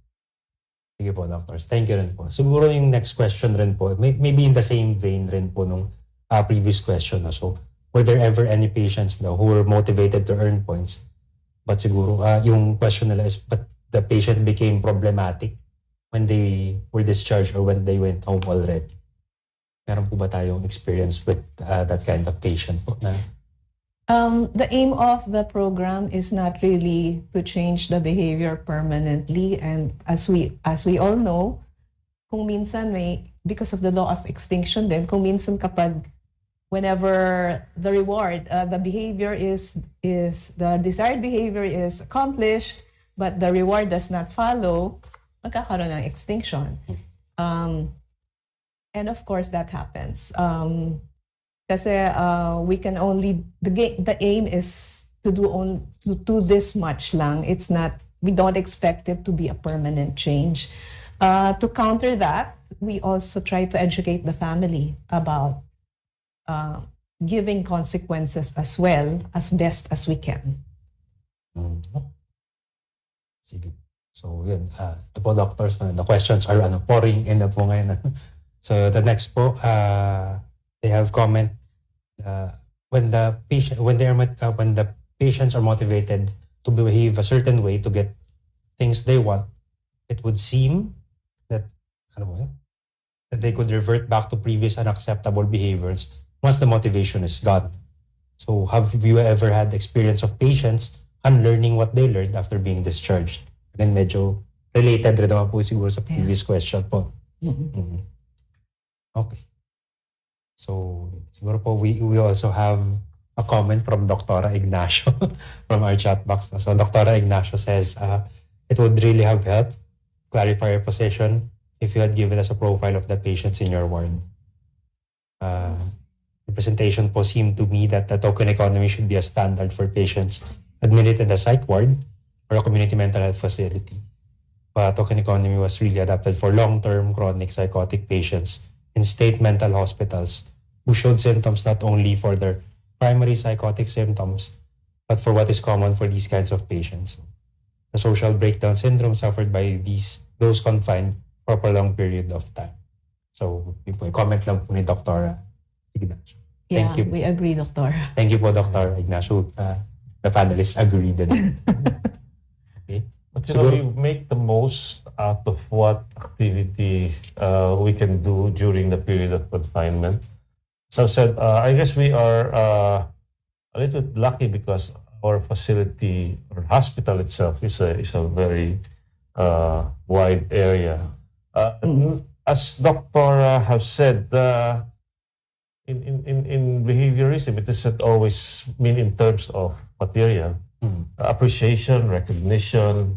Sige po, doctors. Thank you rin po. Siguro yung next question rin po, maybe in the same vein rin po nung previous question. So, were there ever any patients who were motivated to earn points? But siguro, yung question nila is, but the patient became problematic when they were discharged or when they went home already? Meron po ba tayong experience with that kind of patient po na? The aim of the program is not really to change the behavior permanently, and as we all know, kung minsan because of the law of extinction then, kung minsan kapag whenever the reward, the behavior is the desired behavior is accomplished, but the reward does not follow, magkakaroon ng extinction. And of course that happens. Kasi we can only, the aim is to do this much lang. It's not, we don't expect it to be a permanent change. To counter that, we also try to educate the family about giving consequences as well, as best as we can. Sige. So yun, ito po doctors, the questions are pouring in na po ngayon. So the next po, they have comment, when the patients are motivated to behave a certain way to get things they want, it would seem that that they could revert back to previous unacceptable behaviors once the motivation is gone. So have you ever had experience of patients unlearning what they learned after being discharged? Again, medyo related rin naman po siguro sa previous question po. Okay. So, siguro po we also have a comment from Dr. Ignacio from our chat box. So, Dr. Ignacio says, it would really have helped clarify your position if you had given us a profile of the patients in your ward. The presentation po seemed to me that the token economy should be a standard for patients admitted in the psych ward or a community mental health facility. But token economy was really adapted for long-term chronic psychotic patients in state mental hospitals who showed symptoms not only for their primary psychotic symptoms, but for what is common for these kinds of patients. The social breakdown syndrome suffered by those confined for a prolonged period of time. So, comment lang po ni Dr. Ignacio. Thank you. We agree, Doctor. Thank you po, Dr. Ignacio. The panelists agree din. Okay. But we make the most out of what activity we can do during the period of confinement. So said, I guess we are a little bit lucky because our facility or hospital itself is a very wide area. As Doctor have said, in behaviorism, it doesn't always mean in terms of material. Appreciation, recognition,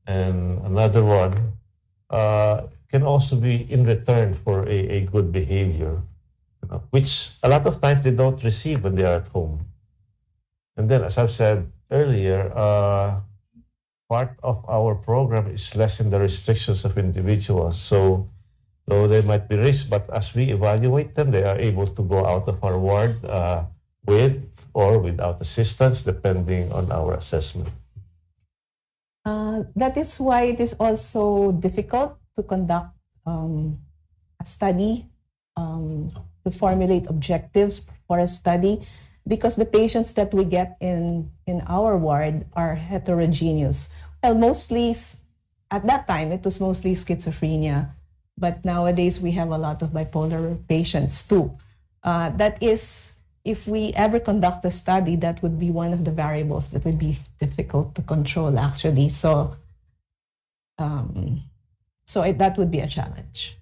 and another one can also be in return for a good behavior, which a lot of times they don't receive when they are at home. And then, as I've said earlier, part of our program is lessen the restrictions of individuals. So there might be risk, but as we evaluate them, they are able to go out of our ward with or without assistance, depending on our assessment. That is why it is also difficult to conduct a study, to formulate objectives for a study, because the patients that we get in our ward are heterogeneous. Well, mostly at that time, it was mostly schizophrenia. But nowadays, we have a lot of bipolar patients too. That is, if we ever conduct a study, that would be one of the variables that would be difficult to control, actually. So that would be a challenge.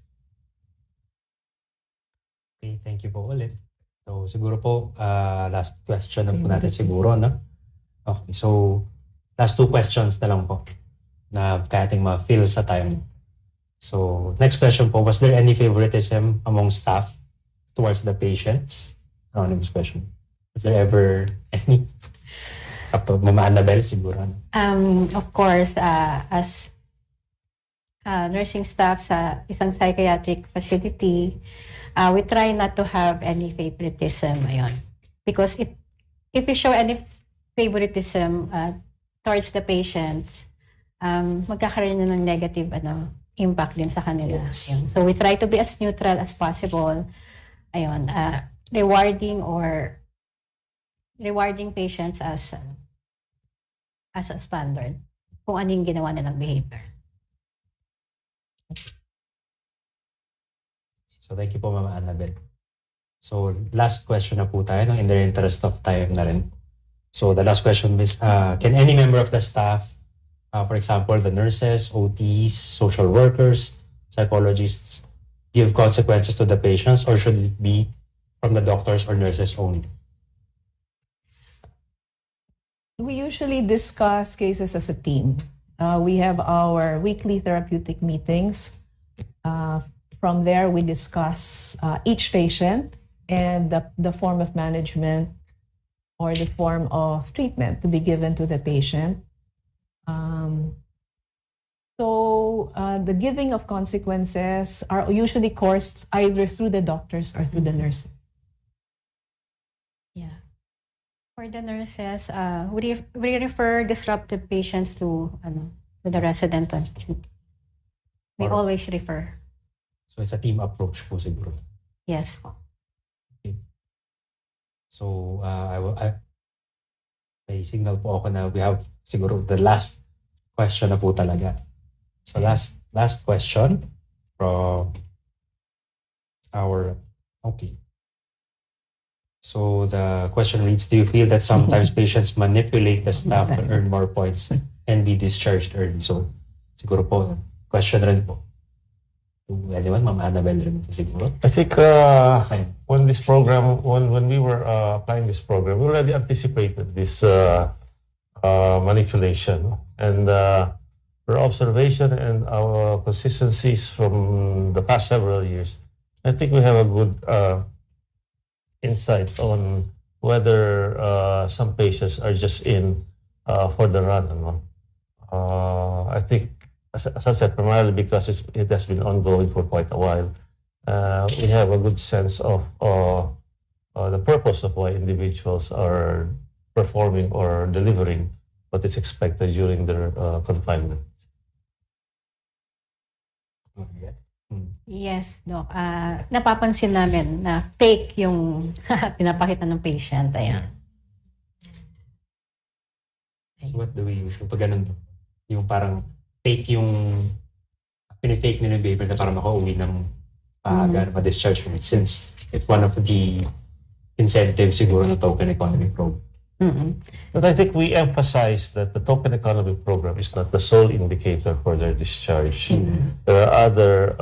Okay, thank you po ulit. So siguro po, last question na po natin siguro, no? Okay, so last 2 questions na lang po na kaya ating ma-fill sa time. So next question po, was there any favoritism among staff towards the patients? Anonymous question. Was there ever any? Up to Mama Annabelle siguro. Of course, as nursing staff sa isang psychiatric facility, we try not to have any favoritism. Ayun. Because if we show any favoritism towards the patients, magkakaroon na ng negative impact din sa kanila. Yes. Ayun. So we try to be as neutral as possible. Ayun, rewarding patients as a standard kung ano yung ginawa nilang behavior. So thank you po, Mama Annabelle. So last question na po tayo, no, in the interest of time na rin. So the last question is, can any member of the staff, for example, the nurses, OTs, social workers, psychologists, give consequences to the patients, or should it be from the doctors or nurses only? We usually discuss cases as a team. We have our weekly therapeutic meetings. From there, we discuss each patient and the form of management or the form of treatment to be given to the patient. The giving of consequences are usually coursed either through the doctors or through the nurses. Yeah. For the nurses, we refer disruptive patients to the resident. We always refer. So it's a team approach po siguro. Yes. Okay. So may signal po ako na we have siguro the last question na po talaga. So last question from our, okay. So the question reads, do you feel that sometimes patients manipulate the staff to earn more points and be discharged early? So siguro po, question rin po. To anyone, Ma'am Annabelle rin po siguro. I think when we were applying this program, we already anticipated this manipulation, and our observation and our consistencies from the past several years, I think we have a good insight on whether some patients are just in for the run. I think, as I said, primarily because it has been ongoing for quite a while. We have a good sense of the purpose of why individuals are performing or delivering what is expected during their confinement. Yes, Doc. Napapansin namin na fake yung pinapakita ng patient. Ayan. So what do we usually, pag ganun, yung parang fake yung, pinifake nila yung behavior na parang makauwi ng ma-discharge, since it's one of the incentives siguro ng token economy program. But I think we emphasize that the token economy program is not the sole indicator for their discharge. There are other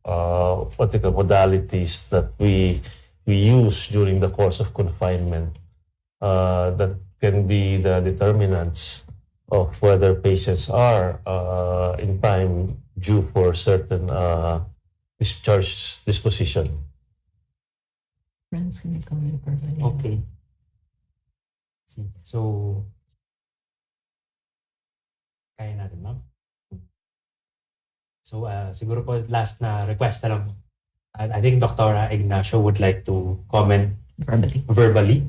modalities that we use during the course of confinement that can be the determinants of whether patients are in time due for certain discharge disposition. Okay. So, kaya natin, ma'am. So, siguro po last na request na lang. I think Dr. Ignacio would like to comment verbally.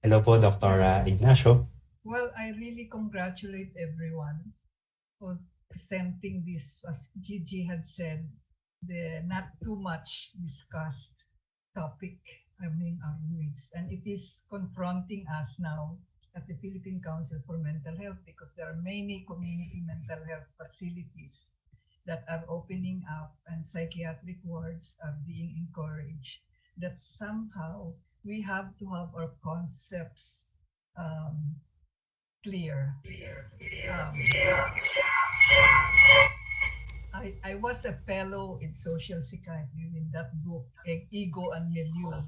Hello po, Dr. Ignacio. Well, I really congratulate everyone for presenting this, as Gigi had said, the not too much discussed topic, our needs. And it is confronting us now at the Philippine Council for Mental Health, because there are many community mental health facilities that are opening up and psychiatric wards are being encouraged, that somehow we have to have our concepts clear. I was a fellow in social psychiatry when that book, Ego and Milieu,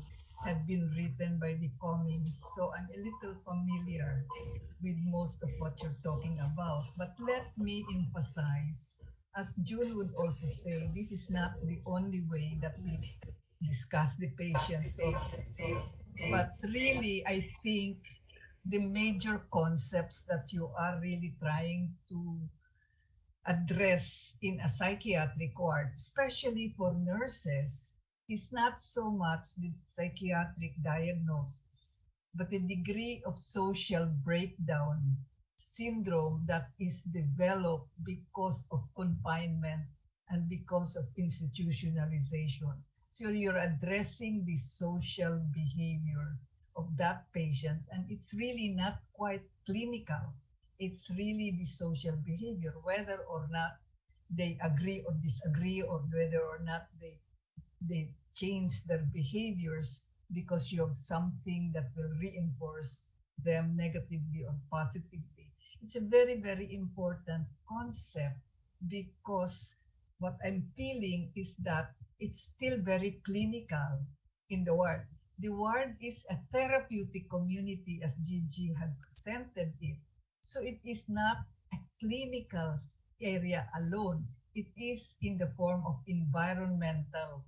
had been written by the Cummings. So I'm a little familiar with most of what you're talking about. But let me emphasize, as June would also say, this is not the only way that we discuss the patient. But really, I think the major concepts that you are really trying to address in a psychiatric ward, especially for nurses, is not so much the psychiatric diagnosis, but the degree of social breakdown syndrome that is developed because of confinement and because of institutionalization. So you're addressing the social behavior of that patient, and it's really not quite clinical. It's really the social behavior, whether or not they agree or disagree, or whether or not they change their behaviors because you have something that will reinforce them negatively or positively. It's a very, very important concept, because what I'm feeling is that it's still very clinical in the ward. The ward is a therapeutic community, as Gigi had presented it. So it is not a clinical area alone. It is in the form of environmental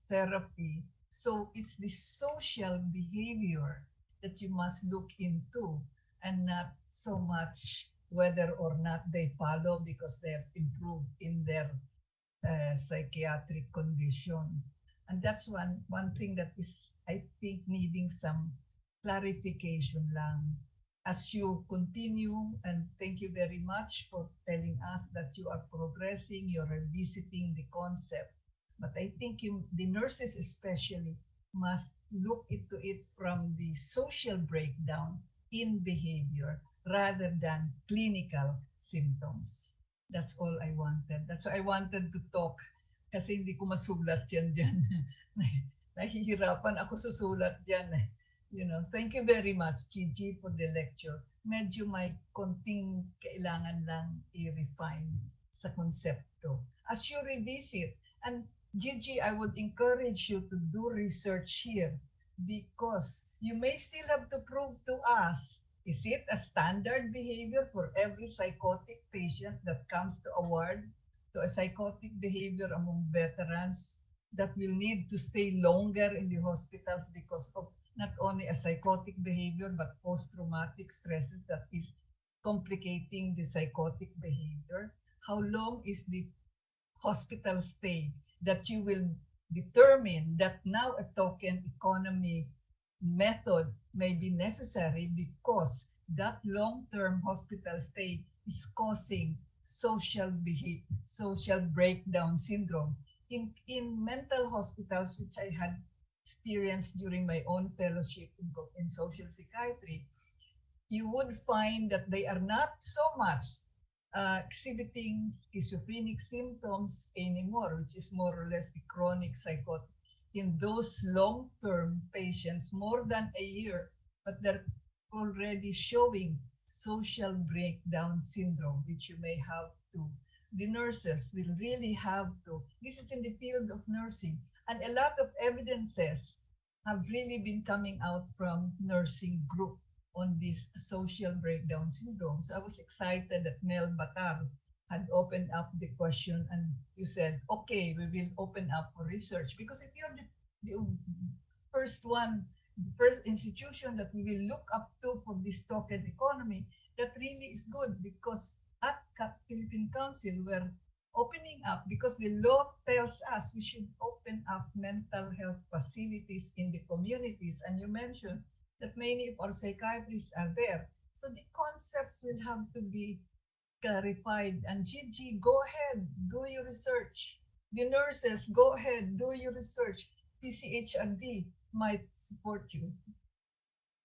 therapy. So it's the social behavior that you must look into, and not so much whether or not they follow because they have improved in their psychiatric condition. And that's one thing that is, I think, needing some clarification lang as you continue. And thank you very much for telling us that you are progressing, you're revisiting the concept. But I think the nurses especially must look into it from the social breakdown in behavior rather than clinical symptoms. That's all I wanted. That's why I wanted to talk, kasi hindi ko masulat yan dyan. Nahihirapan ako susulat dyan. Thank you very much, Gigi, for the lecture. Medyo may konting kailangan lang i-refine sa konsepto. As you revisit, and Gigi, I would encourage you to do research here, because you may still have to prove to us, is it a standard behavior for every psychotic patient that comes to a ward, to a psychotic behavior among veterans that will need to stay longer in the hospitals because of not only a psychotic behavior, but post-traumatic stresses that is complicating the psychotic behavior? How long is the hospital stay that you will determine that now a token economy method may be necessary, because that long-term hospital stay is causing social breakdown syndrome. In mental hospitals, which I had experienced during my own fellowship in social psychiatry, you would find that they are not so much exhibiting schizophrenic symptoms anymore, which is more or less the chronic psychotic in those long-term patients more than a year, but they're already showing social breakdown syndrome, which you may have to. The nurses will really have to. This is in the field of nursing, and a lot of evidences have really been coming out from nursing group on this social breakdown syndrome. So I was excited that Mel Batar had opened up the question, and you said, okay, we will open up for research, because if you're the first one, the first institution that we will look up to for this token economy, that really is good, because at Philippine Council we're opening up, because the law tells us we should open up mental health facilities in the communities, and you mentioned that many of our psychiatrists are there. So the concepts will have to be clarified. And Gigi, go ahead, do your research. The nurses, go ahead, do your research. PCHRD might support you.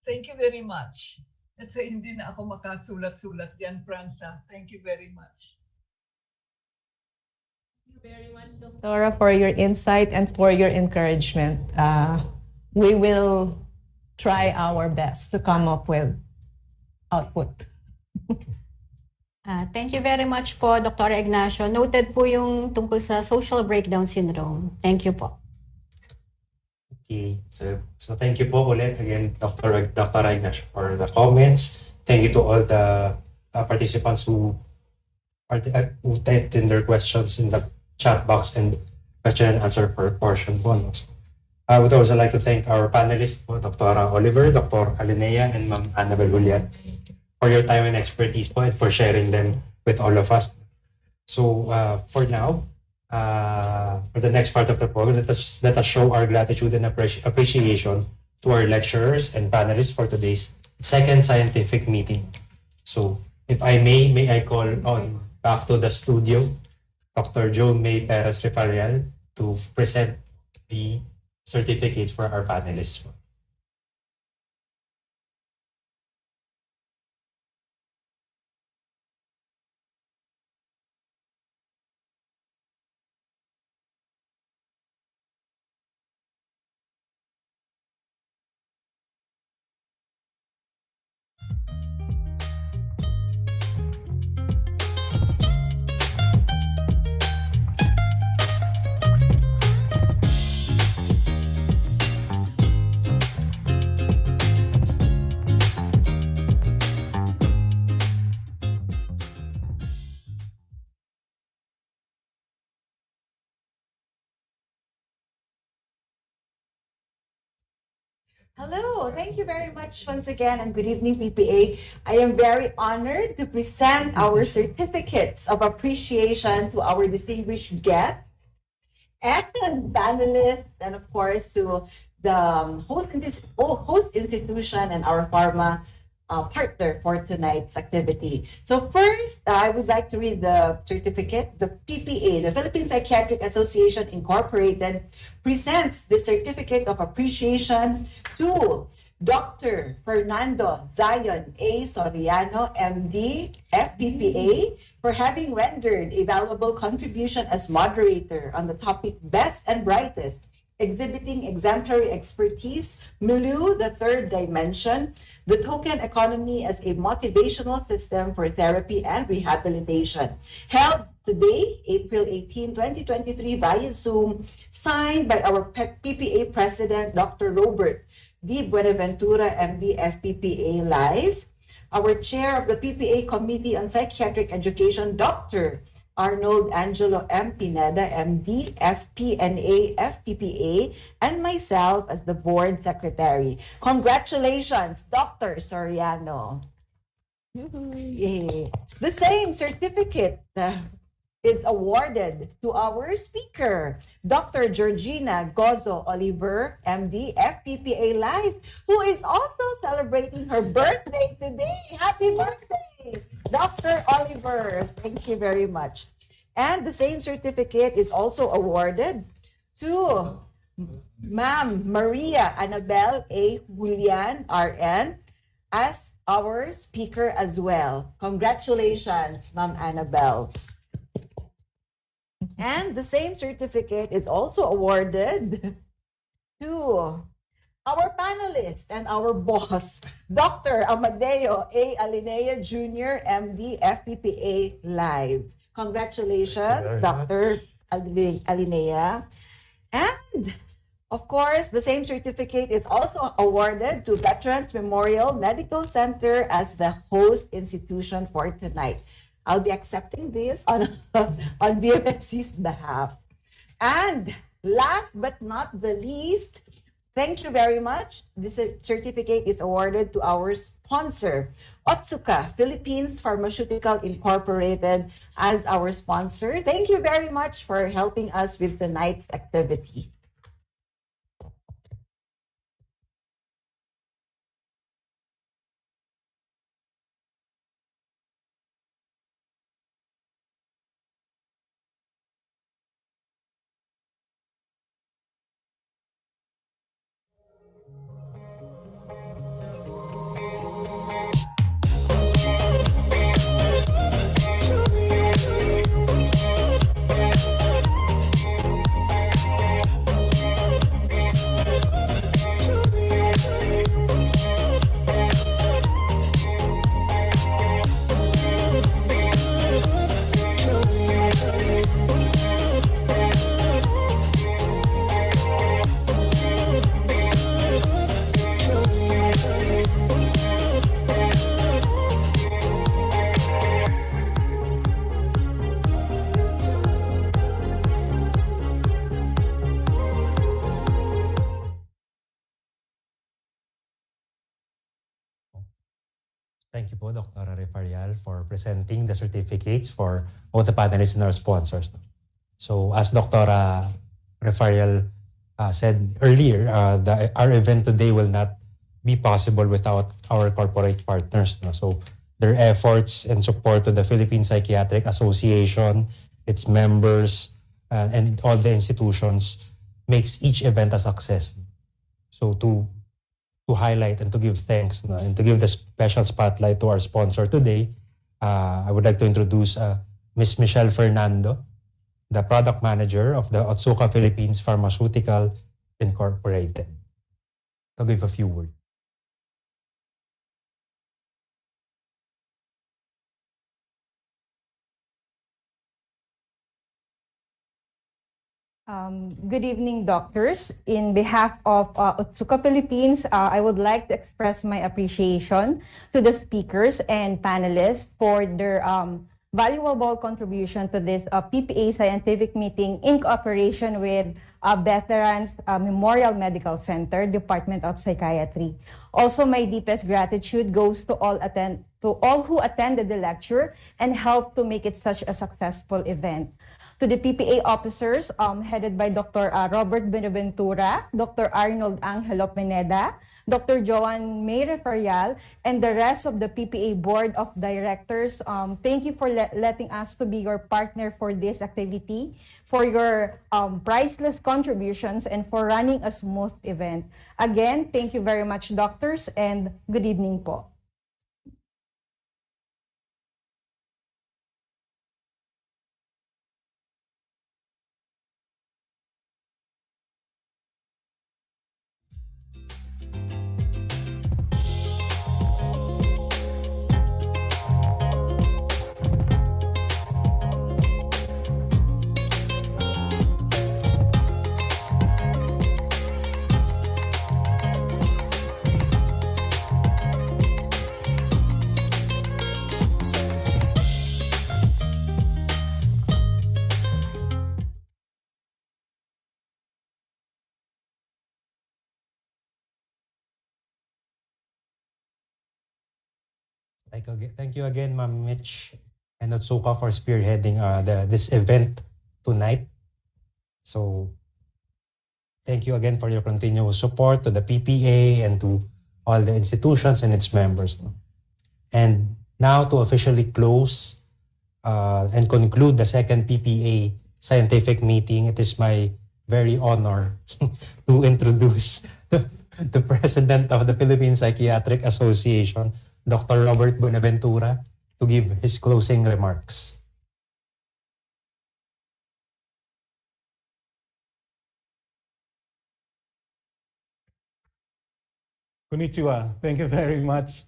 Thank you very much. At so hindi na ako makasulat-sulat dyan, Franza. Thank you very much. Thank you very much, Dora, for your insight and for your encouragement. We will try our best to come up with output. Thank you very much po, Dr. Ignacio. Noted po yung tungkol sa social breakdown syndrome. Thank you po. Okay, so thank you po ulit again, Dr. Ignacio, for the comments. Thank you to all the participants who typed in their questions in the chat box and question and answer portion po. I would also like to thank our panelists, Dr. Oliver, Dr. Alinea, and Ma'am Annabel Julian, for your time and expertise po and for sharing them with all of us. So for now, for the next part of the program, let us show our gratitude and appreciation to our lecturers and panelists for today's second scientific meeting. So if I may I call on back to the studio, Dr. Joan May Perez Rifarial, to present the certificates for our panelists. Hello, thank you very much once again, and good evening, PPA. I am very honored to present our certificates of appreciation to our distinguished guests and panelists, and of course to the host institution and our pharma partner for tonight's activity. So first, I would like to read the certificate. The PPA, the Philippine Psychiatric Association Incorporated, presents the Certificate of Appreciation to Dr. Fernando Zion A. Soriano, MD, FPPA, for having rendered a valuable contribution as moderator on the topic Best and Brightest, exhibiting exemplary expertise, MILIEU, the third dimension, the token economy as a motivational system for therapy and rehabilitation. Held today, April 18, 2023, via Zoom, signed by our PPA President, Dr. Robert D. Buenaventura, MD, FPPA Live, our Chair of the PPA Committee on Psychiatric Education, Dr. Arnold Angelo M. Pineda, MD, FPNA, FPPA, and myself as the Board Secretary. Congratulations, Dr. Soriano. Yay. The same certificate is awarded to our speaker, Dr. Georgina Gozo Oliver, MD, FPPA Live, who is also celebrating her birthday today. Happy birthday, Dr. Oliver. Thank you very much. And the same certificate is also awarded to Ma'am Maria Annabel A. Julian, RN, as our speaker as well. Congratulations, Ma'am Annabel. And the same certificate is also awarded to our panelist and our boss, Dr. Amadeo A. Alinea Jr., MD, FPPA Live. Congratulations, Dr. Alinea. And of course, the same certificate is also awarded to Veterans Memorial Medical Center as the host institution for tonight. I'll be accepting this on BMFC's behalf. And last but not the least, thank you very much. This certificate is awarded to our sponsor, Otsuka Philippines Pharmaceutical Incorporated, as our sponsor. Thank you very much for helping us with tonight's activity. you po, Dr. Refarial, for presenting the certificates for both the panelists and our sponsors. So as Dr. Refarial said earlier, our event today will not be possible without our corporate partners. No? So their efforts and support to the Philippine Psychiatric Association, its members, and all the institutions makes each event a success. So to highlight and to give thanks and to give the special spotlight to our sponsor today, I would like to introduce Ms. Michelle Fernando, the product manager of the Otsuka Philippines Pharmaceutical Incorporated, to give a few words. Good evening, doctors. In behalf of Otsuka Philippines, I would like to express my appreciation to the speakers and panelists for their valuable contribution to this PPA scientific meeting in cooperation with Veterans Memorial Medical Center, Department of Psychiatry. Also, my deepest gratitude goes to all who attended the lecture and helped to make it such a successful event. To the PPA officers headed by Dr. Robert Benaventura, Dr. Arnold Angelo Pineda, Dr. Joan May Refarial, and the rest of the PPA Board of Directors, thank you for letting us to be your partner for this activity, for your priceless contributions, and for running a smooth event. Again, thank you very much, doctors, and good evening po. Thank you again, Ma'am Mitch and Otsuka, for spearheading this event tonight. So thank you again for your continuous support to the PPA and to all the institutions and its members. And now to officially close and conclude the second PPA scientific meeting, it is my very honor to introduce the President of the Philippine Psychiatric Association, Dr. Robert Buenaventura, to give his closing remarks. Konnichiwa. Thank you very much,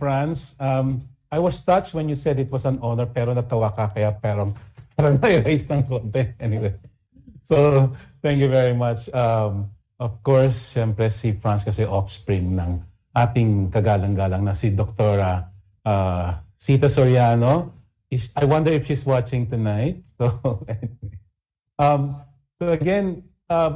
Franz. I was touched when you said it was an honor, pero natawa ka, kaya parang na-erase ng konti. Anyway. So, thank you very much. Of course, syempre si Franz kasi offspring ng ating kagalang-galang na si Dr. Sita Soriano. I wonder if she's watching tonight. So, anyway. So again,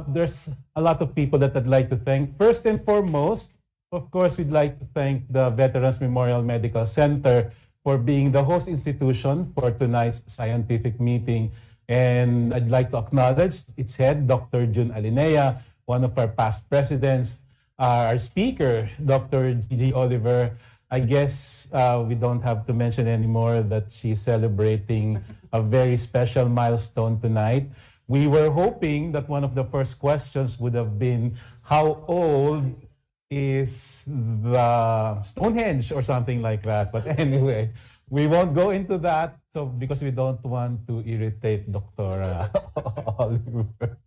there's a lot of people that I'd like to thank. First and foremost, of course, we'd like to thank the Veterans Memorial Medical Center for being the host institution for tonight's scientific meeting. And I'd like to acknowledge its head, Dr. June Alinea, one of our past presidents, our speaker, Dr. Gigi Oliver. I guess we don't have to mention anymore that she's celebrating a very special milestone tonight. We were hoping that one of the first questions would have been, how old is the Stonehenge or something like that? But anyway, we won't go into that because we don't want to irritate Dr. Oliver.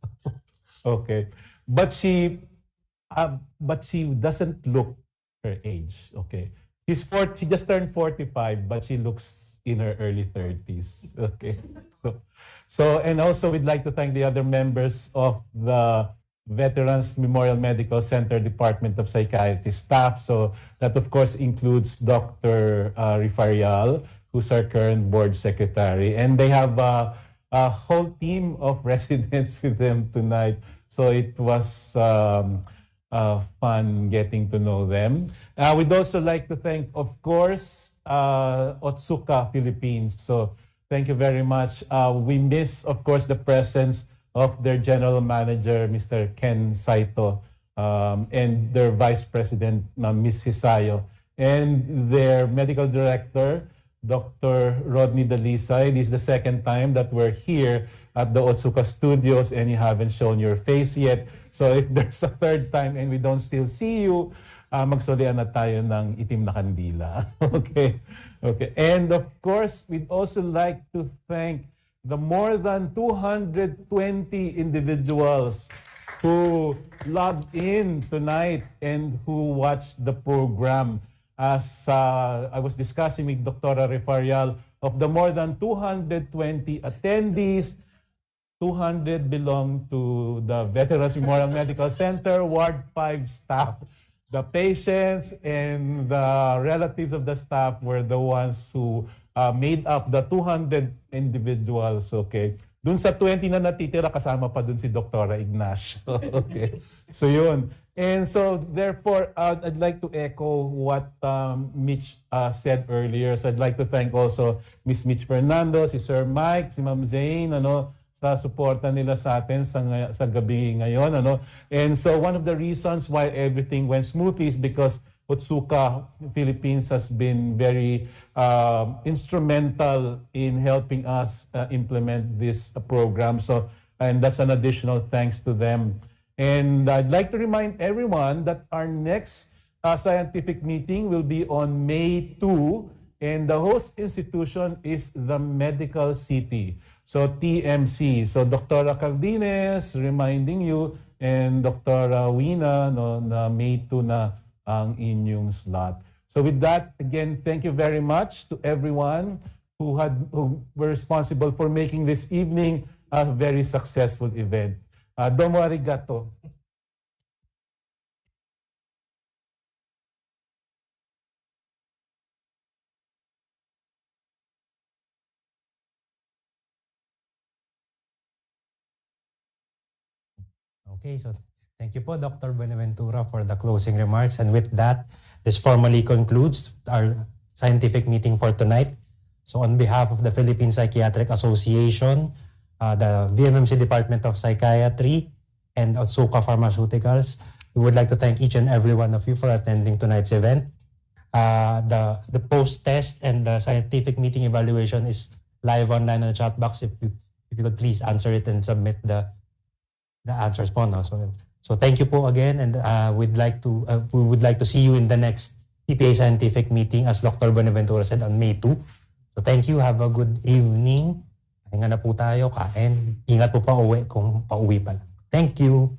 Okay. But she doesn't look her age. Okay. She just turned 45, but she looks in her early 30s. Okay. So and also we'd like to thank the other members of the Veterans Memorial Medical Center Department of Psychiatry staff. So that of course includes Dr. Refarial, who's our current board secretary. And they have a whole team of residents with them tonight. So it was fun getting to know them. We'd also like to thank, of course, Otsuka Philippines. So thank you very much. We miss, of course, the presence of their general manager, Mr. Ken Saito, and their vice president, Ms. Hisayo, and their medical director, Dr. Rodney Dalisay. This is the second time that we're here at the Otsuka Studios and you haven't shown your face yet. So if there's a third time and we don't still see you, magsulian na tayo ng itim na kandila. Okay. Okay. And of course, we'd also like to thank the more than 220 individuals who logged in tonight and who watched the program. As I was discussing with Dr. Refarial, of the more than 220 attendees, 200 belong to the Veterans Memorial Medical Center, Ward 5 staff. The patients and the relatives of the staff were the ones who made up the 200 individuals, okay? Dun sa 20 na natitira, kasama pa dun si Dr. Ignacio. Okay. So yun. And so therefore, I'd like to echo what Mitch said earlier. So I'd like to thank also Miss Mitch Fernando, si Sir Mike, si Ma'am Zane, sa suporta nila sa atin sa gabi ngayon. And so one of the reasons why everything went smoothly is because Otsuka Philippines has been very instrumental in helping us implement this program. So, and that's an additional thanks to them. And I'd like to remind everyone that our next scientific meeting will be on May 2, and the host institution is the Medical City, so TMC. So Dr. Cardines reminding you, and Dr. Wina, na May 2 na ang inyong slot. So with that, again, thank you very much to everyone who were responsible for making this evening a very successful event. Domo arigato. Okay, so thank you po, Dr. Buenaventura, for the closing remarks. And with that, this formally concludes our scientific meeting for tonight. So on behalf of the Philippine Psychiatric Association, the VMMC Department of Psychiatry, and Otsuka Pharmaceuticals, we would like to thank each and every one of you for attending tonight's event. The post-test and the scientific meeting evaluation is live online on the chat box. If you could please answer it and submit the answers po. No? So thank you po again, and we would like to see you in the next PPA scientific meeting, as Dr. Buenaventura said, on May 2. So thank you, have a good evening. Hinga na po tayo, kain. Ingat po pa uwi kung pauwi pa lang. Thank you.